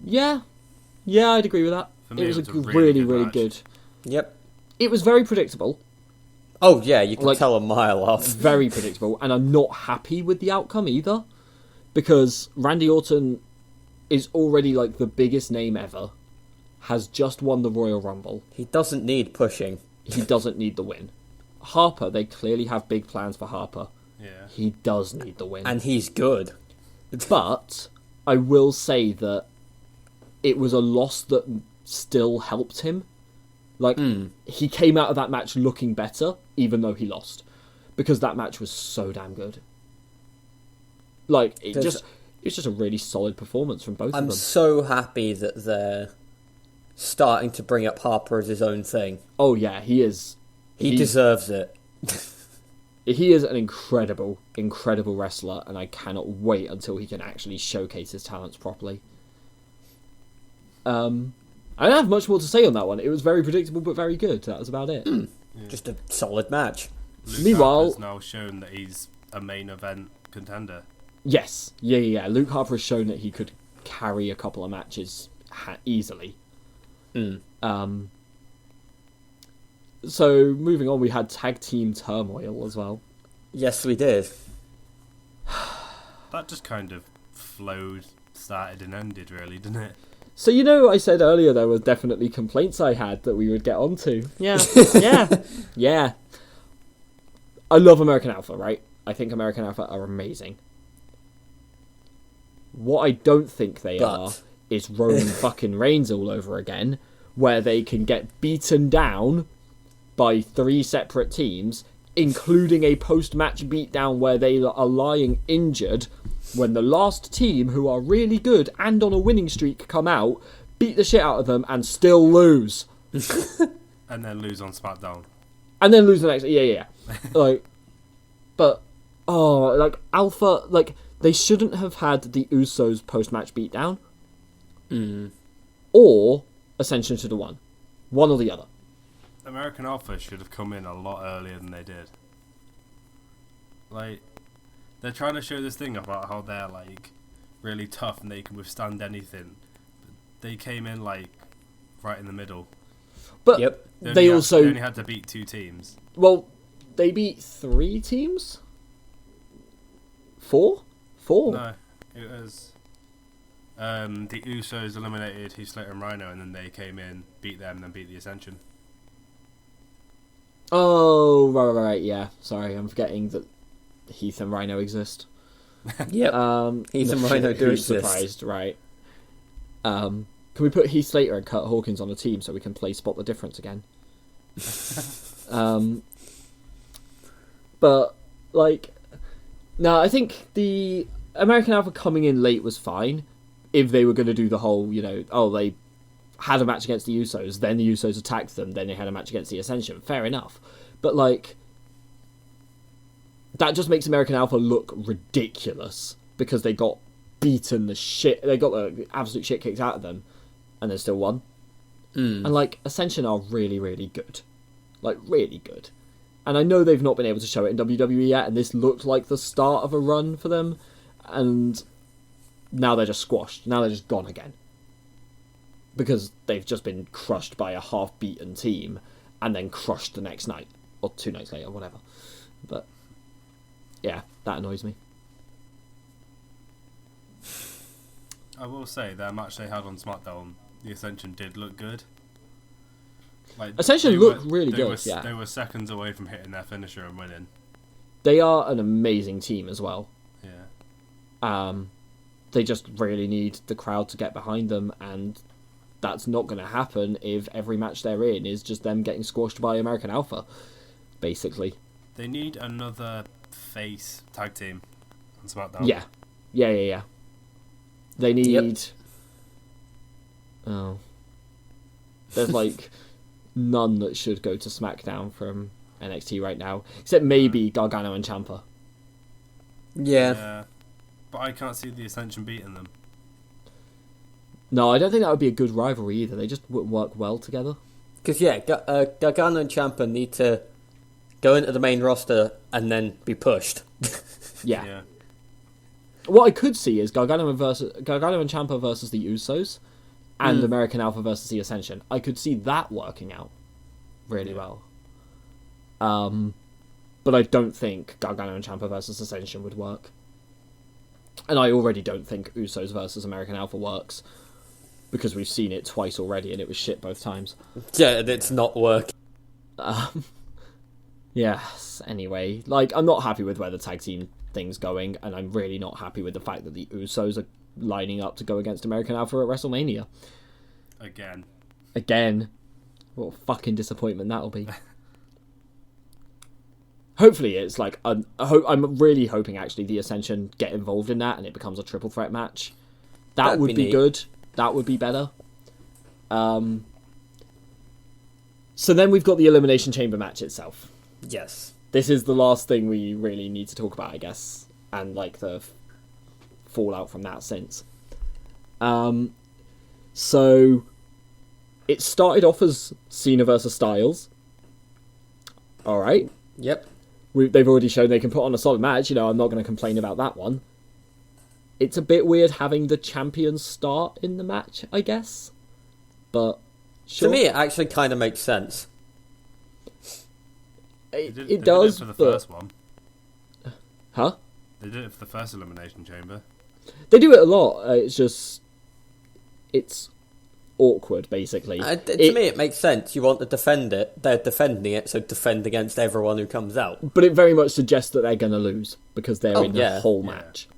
Yeah, I'd agree with that. For me, it was it was a really, really good really match. good. Yep. It was very predictable, Oh yeah, you can Like- tell a mile off. very predictable, and I'm not happy with the outcome either, because Randy Orton is already like the biggest name ever, has just won the Royal Rumble. He doesn't need pushing. He doesn't need the win. Harper, they clearly have big plans for Harper. Yeah. He does need the win. And he's good. But I will say that it was a loss that still helped him. Like, he came out of that match looking better, even though he lost. Because that match was so damn good. Like, it's just a really solid performance from both of them. I'm so happy that they're starting to bring up Harper as his own thing. Oh, yeah, he is. He deserves it. He is an incredible, incredible wrestler, and I cannot wait until he can actually showcase his talents properly. I don't have much more to say on that one. It was very predictable, but very good. That was about it. Yeah. Just a solid match. Luke Meanwhile, Harper's now shown that he's a main event contender. yes, yeah. Luke Harper has shown that he could carry a couple of matches easily. So moving on, we had tag team turmoil as well. Yes, we did. That just kind of flowed, started and ended, really, didn't it? So, I said earlier there were definitely complaints I had that we would get onto. Yeah, yeah. I love American Alpha, right? I think American Alpha are amazing. What I don't think they are is Roman fucking Reigns all over again, where they can get beaten down by 3 separate teams, including a post-match beatdown where they are lying injured, when the last team, who are really good and on a winning streak, come out, beat the shit out of them, and still lose. And then lose on SmackDown. And then lose the next... Yeah. Alpha... they shouldn't have had the Usos post-match beatdown. Or Ascension should have won. One or the other. American Alpha should have come in a lot earlier than they did. Like, they're trying to show this thing about how they're, like, really tough and they can withstand anything. But they came in, like, right in the middle. But they only had to beat 2 teams. Well, they beat 3 teams? 4? 4? No, it was... the Usos eliminated Heath Slater and Rhino, and then they came in, beat them, and then beat the Ascension. Oh, right, yeah. Sorry, I'm forgetting that Heath and Rhino exist. Yep. Heath and Rhino do Who's exist. surprised, right? Can we put Heath Slater and Kurt Hawkins on a team so we can play Spot the Difference again? But, no, I think the American Alpha coming in late was fine. If they were going to do the whole, they had a match against the Usos, then the Usos attacked them, then they had a match against the Ascension. Fair enough. But, that just makes American Alpha look ridiculous because they got beaten they got the absolute shit kicked out of them and they still won. And, Ascension are really, really good. Really good. And I know they've not been able to show it in WWE yet, and this looked like the start of a run for them, and now they're just squashed. Now they're just gone again. Because they've just been crushed by a half-beaten team, and then crushed the next night, or 2 nights later, whatever. But, yeah, that annoys me. I will say, their match they had on SmackDown, the Ascension did look good. Ascension looked really good, yeah. They were seconds away from hitting their finisher and winning. They are an amazing team as well. Yeah. They just really need the crowd to get behind them, and that's not going to happen if every match they're in is just them getting squashed by American Alpha, basically. They need another face tag team on SmackDown. Yeah. They need... Yep. Oh. There's, none that should go to SmackDown from NXT right now, except maybe Gargano and Ciampa. Yeah. But I can't see the Ascension beating them. No, I don't think that would be a good rivalry either. They just wouldn't work well together. Because, Gargano and Ciampa need to go into the main roster and then be pushed. Yeah. What I could see is Gargano and Ciampa versus the Usos, and American Alpha versus the Ascension. I could see that working out really well. But I don't think Gargano and Ciampa versus Ascension would work. And I already don't think Usos versus American Alpha works. because we've seen it twice already and it was shit both times. Yeah, it's not working. Yes, anyway, like, I'm not happy with where the tag team thing's going, and I'm really not happy with the fact that the Usos are lining up to go against American Alpha at WrestleMania. Again. What a fucking disappointment that'll be. Hopefully it's like, I'm really hoping actually the Ascension get involved in that and it becomes a triple threat match. That would be good. That would be better. So then we've got the Elimination Chamber match itself. Yes. This is the last thing we really need to talk about, I guess, and like the fallout from that since. So it started off as Cena versus Styles. All right. Yep. They've already shown they can put on a solid match. You know, I'm not going to complain about that one. It's a bit weird having the champion start in the match, I guess. But sure. To me, it actually kind of makes sense. It does, for the but... first one. Huh? They did it for the first Elimination Chamber. They do it a lot. It's awkward, basically. To me, it makes sense. You want to defend it. They're defending it, so defend against everyone who comes out. But it very much suggests that they're going to lose because they're in the whole match.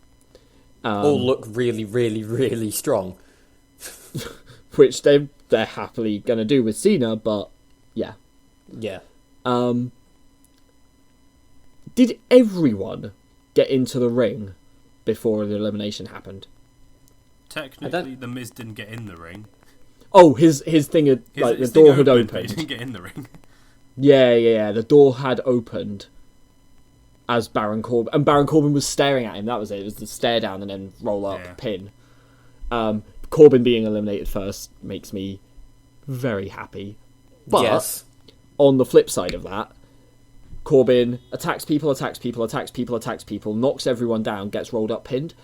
All look really, really, really strong. Which they're happily going to do with Cena, but yeah. Yeah. Did everyone get into the ring before the elimination happened? Technically, The Miz didn't get in the ring. Oh, his thing had, the door had opened. But he didn't get in the ring. Yeah. The door had opened as Baron Corbin, and Baron Corbin was staring at him. That was it. It was the stare down and then roll up pin. Corbin being eliminated first makes me very happy. But on the flip side of that, Corbin attacks people, knocks everyone down, gets rolled up, pinned.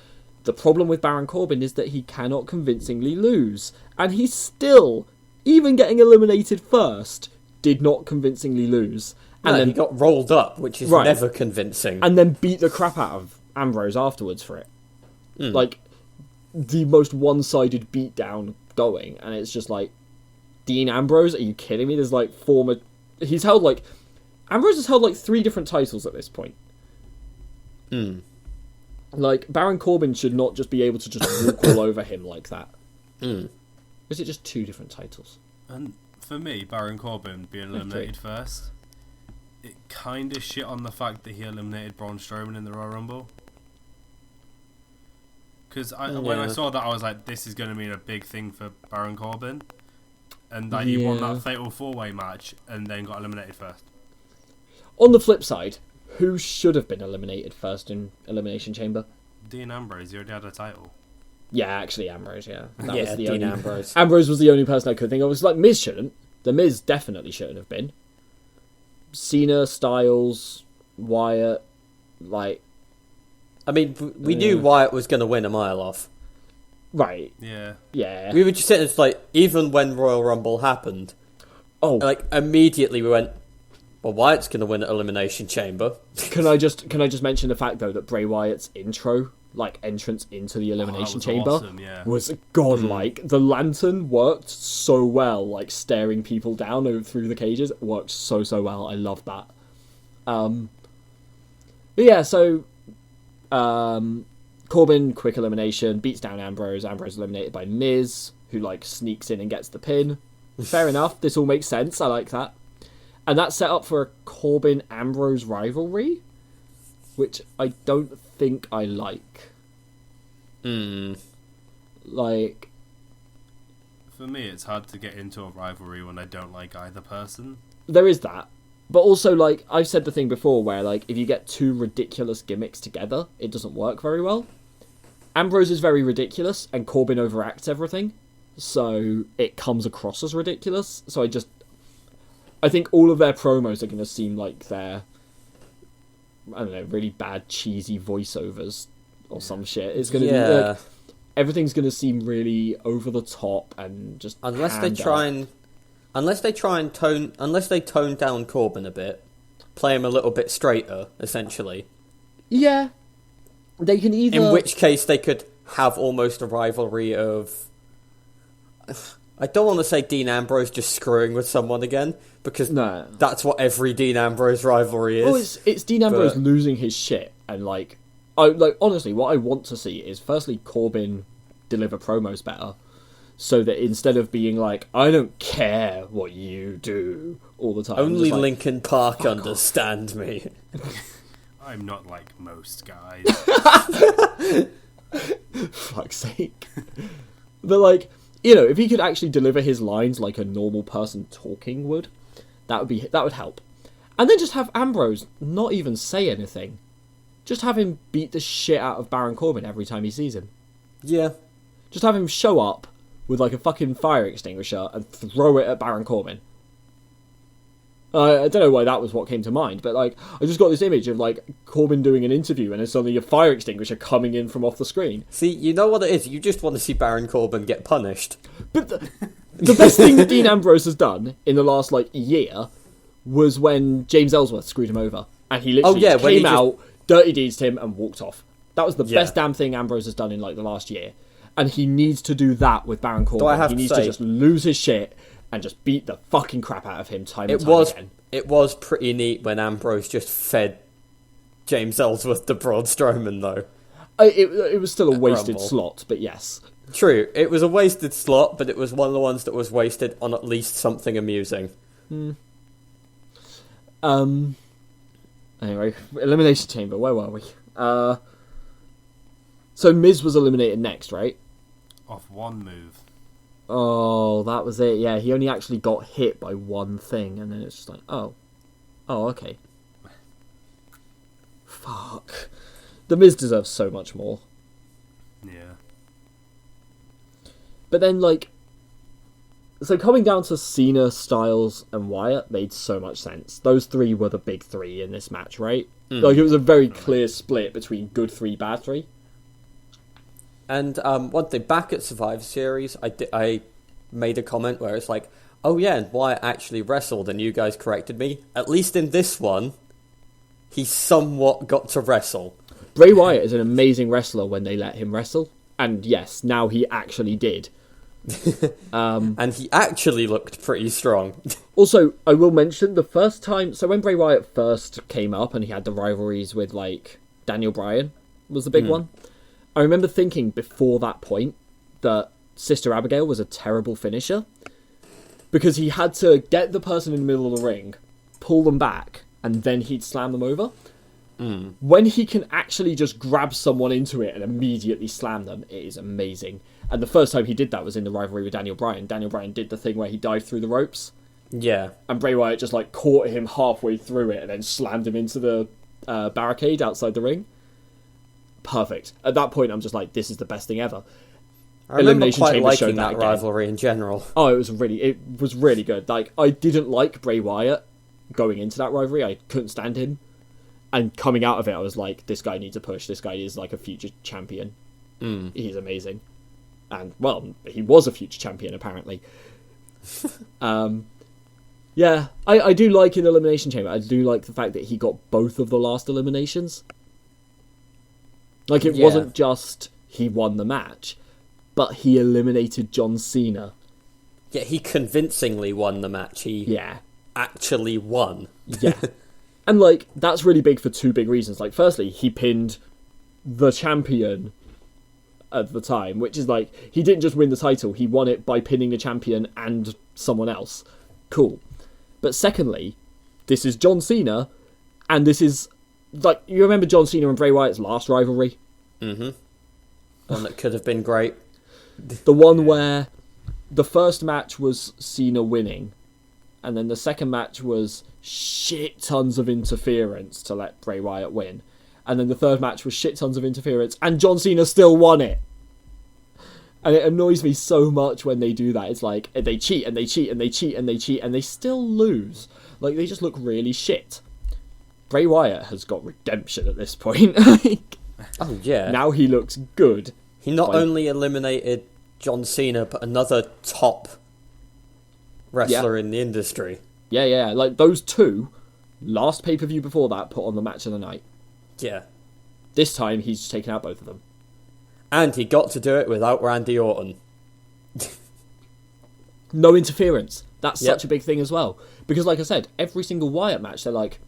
The problem with Baron Corbin is that he cannot convincingly lose. And he still, even getting eliminated first, did not convincingly lose. And then he got rolled up, which is never convincing. And then beat the crap out of Ambrose afterwards for it. Like, the most one-sided beatdown going. And it's just like, Dean Ambrose, are you kidding me? There's like Ambrose has held 3 different titles at this point. Like, Baron Corbin should not just be able to just walk all over him like that. Is it just 2 different titles? And for me, Baron Corbin being eliminated first, it kind of shit on the fact that he eliminated Braun Strowman in the Royal Rumble. Because when I saw that, I was like, this is going to mean a big thing for Baron Corbin. And he won that Fatal 4-Way match and then got eliminated first. On the flip side, who should have been eliminated first in Elimination Chamber? Dean Ambrose, he already had a title. Yeah, actually Ambrose, yeah. Ambrose. Ambrose was the only person I could think of. It was like, Miz shouldn't. The Miz definitely shouldn't have been. Cena, Styles, Wyatt, I mean, we knew Wyatt was going to win a mile off. Right. Yeah. We were just sitting there, even when Royal Rumble happened, immediately we went, well, Wyatt's going to win at Elimination Chamber. Can I just mention the fact, though, that Bray Wyatt's entrance into the Elimination Chamber awesome, was godlike. The lantern worked so well, staring people down through the cages. It worked so well. I love that. Corbin, quick elimination, beats down Ambrose. Ambrose eliminated by Miz, who sneaks in and gets the pin. Fair enough. This all makes sense. I like that. And that's set up for a Corbin-Ambrose rivalry, which I don't think I like. For me, it's hard to get into a rivalry when I don't like either person. There is that. But also, I've said the thing before where, if you get 2 ridiculous gimmicks together, it doesn't work very well. Ambrose is very ridiculous, and Corbin overacts everything, so it comes across as ridiculous. So I think all of their promos are going to seem like they're, I don't know, really bad, cheesy voiceovers or some shit. It's going to be, everything's going to seem really over the top and just Unless they tone down Corbin a bit, play him a little bit straighter, essentially. Yeah. They can either... In which case they could have almost a rivalry of... I don't want to say Dean Ambrose just screwing with someone again, because No. that's what every Dean Ambrose rivalry is. Well, it's Dean Ambrose losing his shit, and honestly, what I want to see is firstly Corbin deliver promos better, so that instead of being like, I don't care what you do all the time, Only just Linkin Park understand me. I'm not like most guys. Fuck's sake. But if he could actually deliver his lines like a normal person talking would, that would help. And then just have Ambrose not even say anything. Just have him beat the shit out of Baron Corbin every time he sees him. Yeah. Just have him show up with like a fucking fire extinguisher and throw it at Baron Corbin. I don't know why that was what came to mind, but I just got this image of Corbin doing an interview and then suddenly a fire extinguisher coming in from off the screen. See, you know what it is? You just want to see Baron Corbin get punished. But the best thing that Dean Ambrose has done in the last year was when James Ellsworth screwed him over, and he literally came out, dirty deeds to him, and walked off. That was the best damn thing Ambrose has done in the last year, and he needs to do that with Baron Corbin. He needs to just lose his shit and just beat the fucking crap out of him time and time again. It was pretty neat when Ambrose just fed James Ellsworth to Braun Strowman, though. It was still a wasted slot, but yes. True, it was a wasted slot, but it was one of the ones that was wasted on at least something amusing. Anyway, Elimination Chamber, where were we? So Miz was eliminated next, right? Off one move. Oh, that was it. Yeah, he only actually got hit by one thing, and then it's just oh, okay. Fuck. The Miz deserves so much more. Yeah. But then, so coming down to Cena, Styles, and Wyatt made so much sense. Those three were the big three in this match, right? It was a very clear split between good three, bad three. And one thing, back at Survivor Series, I made a comment where it's oh yeah, and Wyatt actually wrestled, and you guys corrected me. At least in this one, he somewhat got to wrestle. Bray Wyatt is an amazing wrestler when they let him wrestle. And yes, now he actually did. And he actually looked pretty strong. Also, I will mention the first time... So when Bray Wyatt first came up and he had the rivalries with, Daniel Bryan was the big one, I remember thinking before that point that Sister Abigail was a terrible finisher, because he had to get the person in the middle of the ring, pull them back, and then he'd slam them over. When he can actually just grab someone into it and immediately slam them, it is amazing. And the first time he did that was in the rivalry with Daniel Bryan. Daniel Bryan did the thing where he dived through the ropes. Yeah. And Bray Wyatt just caught him halfway through it and then slammed him into the barricade outside the ring. Perfect. At that point, I'm just this is the best thing ever. I remember quite liking that rivalry in general. Oh, it was really good. I didn't like Bray Wyatt going into that rivalry. I couldn't stand him. And coming out of it, I was this guy needs a push. This guy is a future champion. He's amazing. And, well, he was a future champion, apparently. Yeah, I do like in Elimination Chamber. I do like the fact that he got both of the last eliminations. It wasn't just he won the match, but he eliminated John Cena. Yeah, he convincingly won the match. He actually won. Yeah. And, that's really big for two big reasons. Firstly, he pinned the champion at the time, which is, he didn't just win the title, he won it by pinning the champion and someone else. Cool. But secondly, this is John Cena, and this is, you remember John Cena and Bray Wyatt's last rivalry? Mm-hmm. One that could have been great. The one where the first match was Cena winning, and then the second match was shit tons of interference to let Bray Wyatt win. And then the third match was shit tons of interference, and John Cena still won it. And it annoys me so much when they do that. It's they cheat, and they cheat, and they cheat, and they cheat, and they still lose. They just look really shit. Bray Wyatt has got redemption at this point. Oh, yeah. Now he looks good. He not only eliminated John Cena, but another top wrestler in the industry. Yeah. Those two, last pay-per-view before that, put on the match of the night. Yeah. This time, he's taken out both of them. And he got to do it without Randy Orton. No interference. That's Yep. such a big thing as well. Because, like I said, every single Wyatt match, they're like...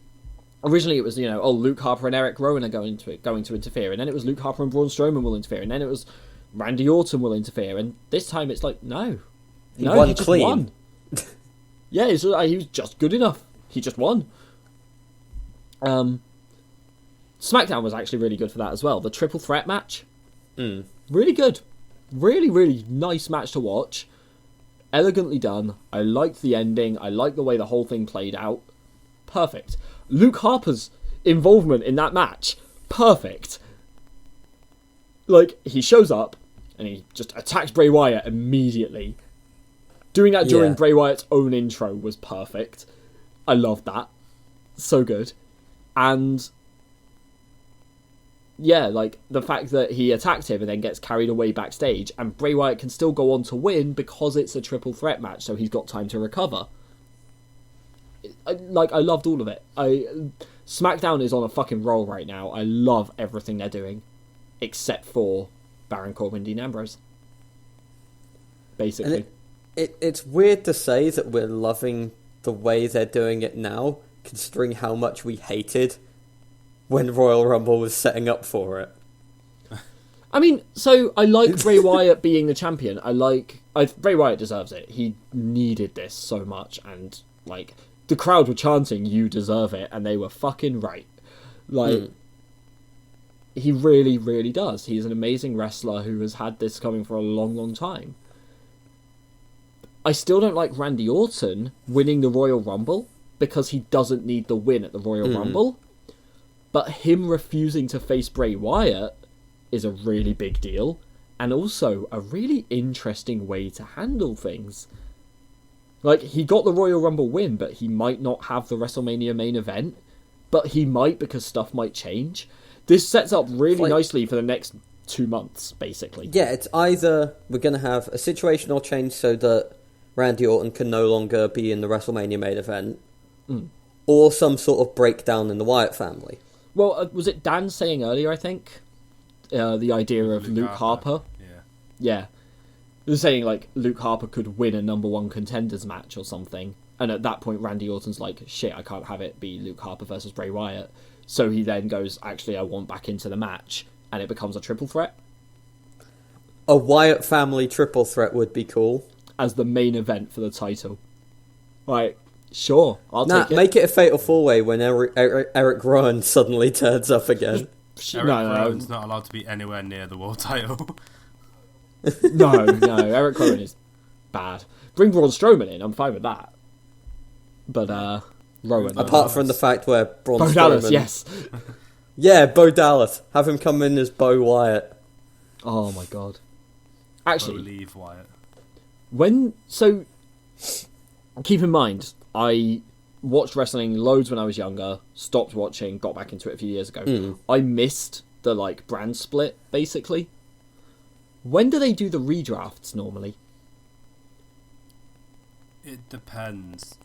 Originally it was, Luke Harper and Eric Rowan are going to interfere. And then it was Luke Harper and Braun Strowman will interfere. And then it was Randy Orton will interfere. And this time it's like, no. He won just clean. won. Yeah, he was just good enough. He just won. SmackDown was actually really good for that as well. The triple threat match. Really good. Really, really nice match to watch. Elegantly done. I liked the ending. I liked the way the whole thing played out. Perfect. Luke Harper's involvement in that match. Perfect. Like, he shows up and he just attacks Bray Wyatt immediately. Doing that during Bray Wyatt's own intro was perfect. I loved that. So good. And yeah, like the fact that he attacked him and then gets carried away backstage, and Bray Wyatt can still go on to win because it's a triple threat match, so he's got time to recover. I loved all of it. SmackDown is on a fucking roll right now. I love everything they're doing, except for Baron Corbin, Dean Ambrose. Basically, and it's weird to say that we're loving the way they're doing it now, considering how much we hated when Royal Rumble was setting up for it. I mean, so I like Bray Wyatt being the champion. Bray Wyatt deserves it. He needed this so much, and like the crowd were chanting, "You deserve it," and they were fucking right. He really, really does. He's an amazing wrestler who has had this coming for a long, long time. I still don't like Randy Orton winning the Royal Rumble because he doesn't need the win at the Royal Rumble. But him refusing to face Bray Wyatt is a really big deal, and also a really interesting way to handle things. Like, he got the Royal Rumble win, but he might not have the WrestleMania main event, but he might because stuff might change. This sets up really nicely for the next 2 months, basically. Yeah, it's either we're going to have a situational change so that Randy Orton can no longer be in the WrestleMania main event, or some sort of breakdown in the Wyatt family. Well, was it Dan saying earlier, I think? The idea of Luke Harper? Yeah. He was saying, like, Luke Harper could win a number one contenders match or something. And at that point, Randy Orton's like, shit, I can't have it be Luke Harper versus Bray Wyatt. So he then goes, actually, I want back into the match. And it becomes a triple threat. A Wyatt family triple threat would be cool. As the main event for the title. Like, sure, I'll take it. Make it a fatal four-way when Eric Rowan suddenly turns up again. Eric Rowan's not allowed to be anywhere near the world title. No, Eric Rowan is bad. Bring Braun Strowman in, I'm fine with that. But, Rowan... Apart from the fact where Braun Strowman... Dallas, yes. Yeah, Bo Dallas. Have him come in as Bo Wyatt. Oh my god. Actually... Leave Wyatt. So, keep in mind, I watched wrestling loads when I was younger, stopped watching, got back into it a few years ago. I missed the, like, brand split, basically. When do they do the redrafts, normally? It depends.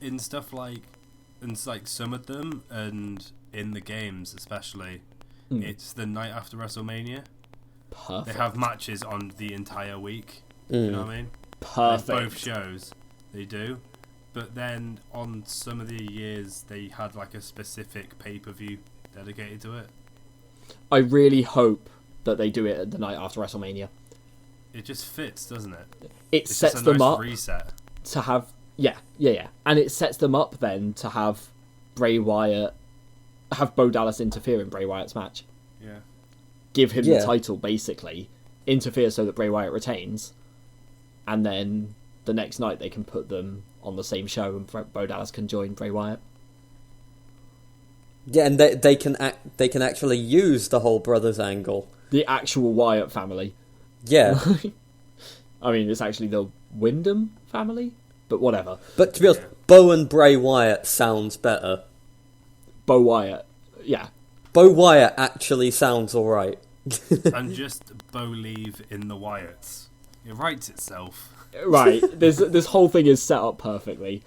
In stuff like... In, like, some of them, and in the games especially, it's the night after WrestleMania. Perfect. They have matches on the entire week. You know what I mean? Perfect. Both shows, they do. But then on some of the years, they had like a specific pay-per-view dedicated to it. I really hope that they do it at the night after WrestleMania. It just fits, doesn't it? It's sets just a them nice up reset to have yeah, and it sets them up then to have Bray Wyatt, have Bo Dallas interfere in Bray Wyatt's match. Yeah. Give him the title, basically. Interfere so that Bray Wyatt retains. And then the next night they can put them on the same show and Bo Dallas can join Bray Wyatt. Yeah, and they can actually use the whole brothers angle. The actual Wyatt family. Yeah. I mean, it's actually the Wyndham family, but whatever. But to be honest, Bo and Bray Wyatt sounds better. Bo Wyatt, yeah. Bo Wyatt actually sounds alright. And just Bo leave in the Wyatts. It writes itself. Right, this whole thing is set up perfectly.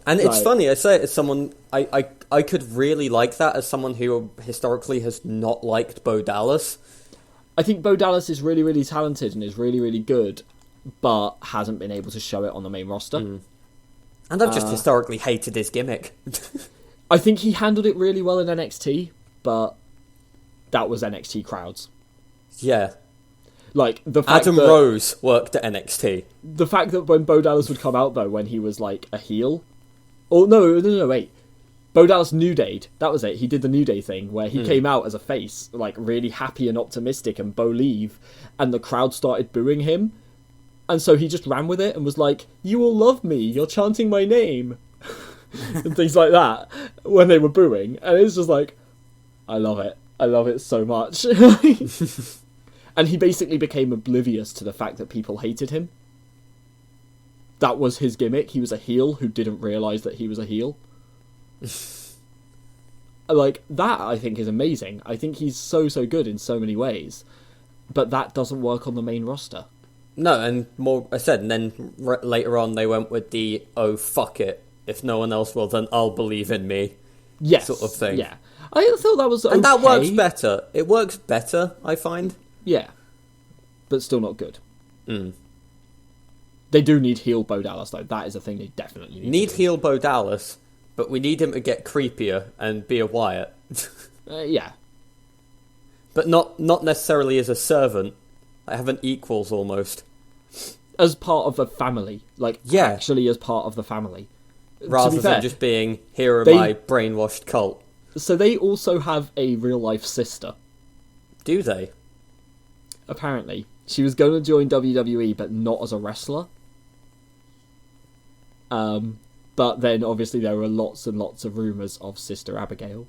And it's funny, I say it as someone... I could really like that as someone who historically has not liked Bo Dallas. I think Bo Dallas is really, really talented and is really, really good, but hasn't been able to show it on the main roster. And I've just historically hated his gimmick. I think he handled it really well in NXT, but that was NXT crowds. Yeah. Like, the fact Adam that, Rose worked at NXT. The fact that when Bo Dallas would come out, though, when he was, like, a heel... Oh, no, wait. Bo Dallas New Day'd. That was it. He did the New Day thing, where he came out as a face, like, really happy and optimistic, and Bo leave, and the crowd started booing him. And so he just ran with it and was like, "You all love me, you're chanting my name." And things like that, when they were booing. And it's just like, I love it. I love it so much. And he basically became oblivious to the fact that people hated him. That was his gimmick. He was a heel who didn't realise that he was a heel. Like, that, I think, is amazing. I think he's so good in so many ways. But that doesn't work on the main roster. No, and more, I said, and then later on they went with the, oh, fuck it. If no one else will, then I'll believe in me. Yes. Sort of thing. Yeah. I thought that was okay. And that works better. It works better, I find. Yeah. But still not good. Mm. They do need heel Bo Dallas, though. That is a thing they definitely need. Heel Bo Dallas, but we need him to get creepier and be a Wyatt. Yeah. But not necessarily as a servant. I have an equals almost. As part of the family. Like, yeah. Actually as part of the family. Rather than just being, here are my brainwashed cult. So they also have a real-life sister. Do they? Apparently. She was going to join WWE, but not as a wrestler. But then, obviously, there were lots and lots of rumours of Sister Abigail.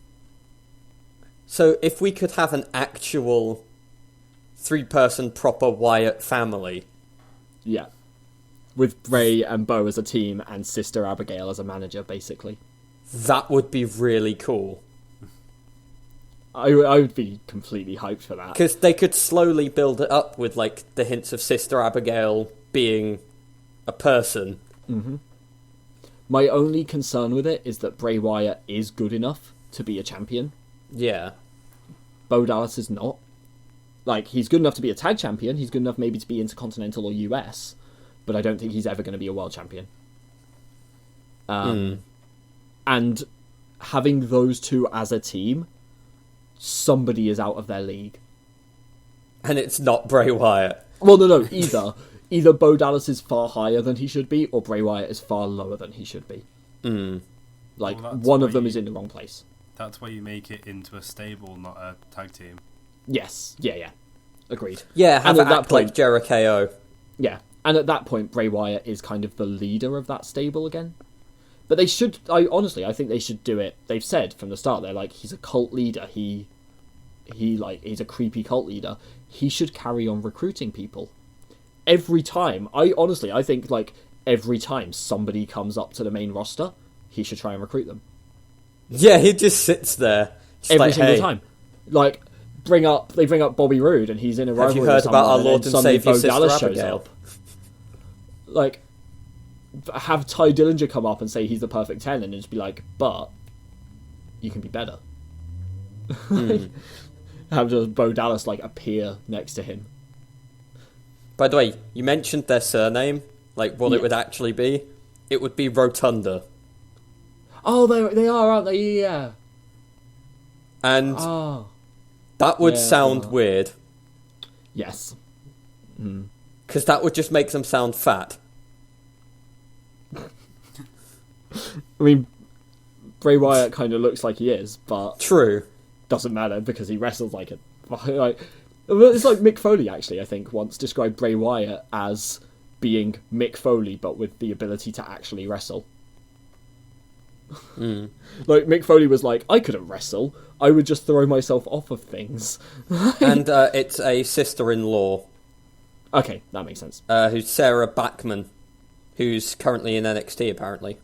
So, if we could have an actual 3-person proper Wyatt family... Yeah. With Bray and Bo as a team, and Sister Abigail as a manager, basically. That would be really cool. I would be completely hyped for that. Because they could slowly build it up with, like, the hints of Sister Abigail being a person. Mm-hmm. My only concern with it is that Bray Wyatt is good enough to be a champion. Yeah. Bo Dallas is not. Like, he's good enough to be a tag champion. He's good enough maybe to be Intercontinental or US. But I don't think he's ever going to be a world champion. And having those two as a team... somebody is out of their league. And it's not Bray Wyatt. Well, no, either Bo Dallas is far higher than he should be, or Bray Wyatt is far lower than he should be. Like, one of them is in the wrong place. That's why you make it into a stable, not a tag team. Yes, yeah. Agreed. Yeah, have and it at that act point, like Jericho. Yeah, and at that point, Bray Wyatt is kind of the leader of that stable again. But they should, I think they should do it. They've said from the start, they're like, he's a cult leader. He's a creepy cult leader. He should carry on recruiting people. Every time, I think, like, every time somebody comes up to the main roster, he should try and recruit them. Yeah, he just sits there. Just every like, single hey. time. Like, they bring up Bobby Roode, and he's in a rivalry. Have you heard about our Lord and Saviour Sister Dallas shows Abigail? up. Like, have Ty Dillinger come up and say he's the perfect 10 and just be like, but you can be better. Have just Bo Dallas like appear next to him. By the way, you mentioned their surname, like what it would actually be. It would be Rotunda. Oh, they are, aren't they? Yeah. And that would sound weird. Yes. Because that would just make them sound fat. I mean, Bray Wyatt kind of looks like he is, but true, doesn't matter because he wrestles like a like. It's like Mick Foley actually. I think once described Bray Wyatt as being Mick Foley, but with the ability to actually wrestle. Like Mick Foley was like, I couldn't wrestle. I would just throw myself off of things. And it's a sister-in-law. Okay, that makes sense. Who's Sarah Bachman, who's currently in NXT apparently.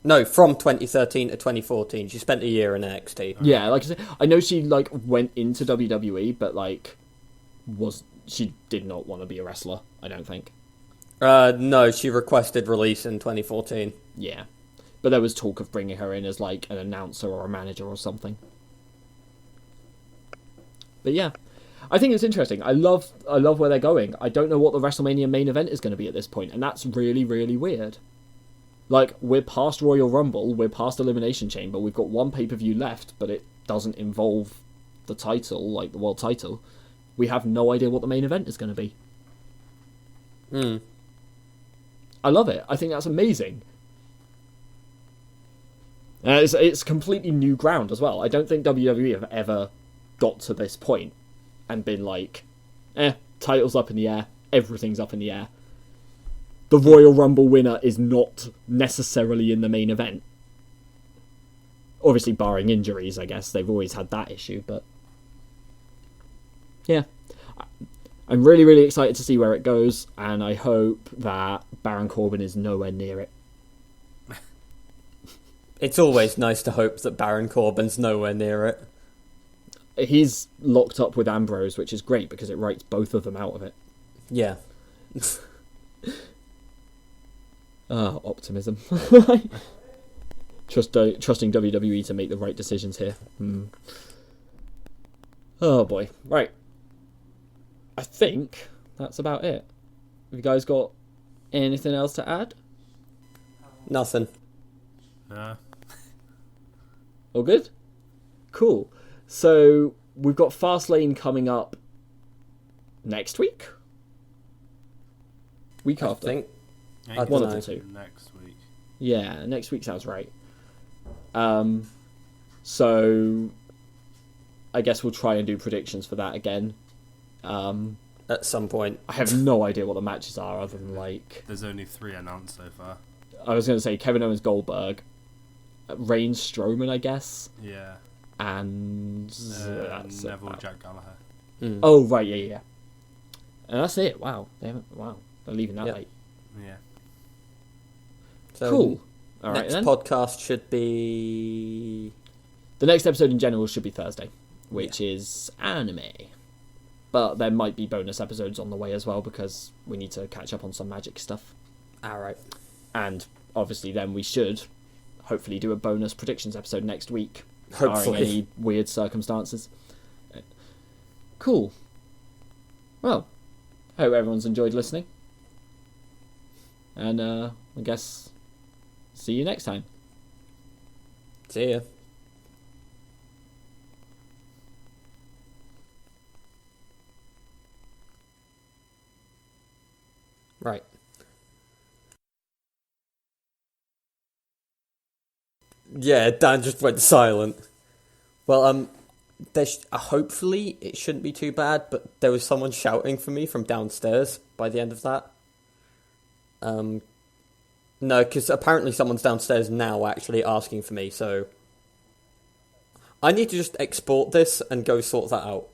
No, from 2013 to 2014. She spent a year in NXT. Yeah, like I said, I know she like went into WWE, but like she did not want to be a wrestler, I don't think. No, she requested release in 2014. Yeah. But there was talk of bringing her in as like an announcer or a manager or something. But yeah. I think it's interesting. I love where they're going. I don't know what the WrestleMania main event is going to be at this point, and that's really, really weird. Like, we're past Royal Rumble, we're past Elimination Chamber, we've got one pay-per-view left, but it doesn't involve the title, like the world title. We have no idea what the main event is going to be. I love it. I think that's amazing. It's completely new ground as well. I don't think WWE have ever got to this point and been like, title's up in the air, everything's up in the air. The Royal Rumble winner is not necessarily in the main event. Obviously, barring injuries, I guess. They've always had that issue, but... yeah. I'm really, really excited to see where it goes, and I hope that Baron Corbin is nowhere near it. It's always nice to hope that Baron Corbin's nowhere near it. He's locked up with Ambrose, which is great because it writes both of them out of it. Yeah. Optimism. Trusting WWE to make the right decisions here. Oh boy. Right. I think that's about it. Have you guys got anything else to add? Nothing. No. All good? Cool. So, we've got Fastlane coming up next week? Week after? I think. One of the two. Next week. Yeah, next week sounds right. So, I guess we'll try and do predictions for that again. At some point. I have no idea what the matches are other than, like... There's only 3 announced so far. I was going to say Kevin Owens Goldberg, Reigns Strowman, I guess. Yeah. And Neville Jack Gallagher. Oh right, yeah. And that's it. Wow, they're leaving that late. Yeah. So cool. All right, next then. podcast should be... The next episode in general should be Thursday, which is anime. But there might be bonus episodes on the way as well because we need to catch up on some magic stuff. Alright. And obviously then we should hopefully do a bonus predictions episode next week. Hopefully. Barring any weird circumstances. Cool. Well, I hope everyone's enjoyed listening. And I guess see you next time. See ya. Right. Yeah, Dan just went silent. Well, there's hopefully it shouldn't be too bad, but there was someone shouting for me from downstairs by the end of that. No, because apparently someone's downstairs now actually asking for me, so I need to just export this and go sort that out.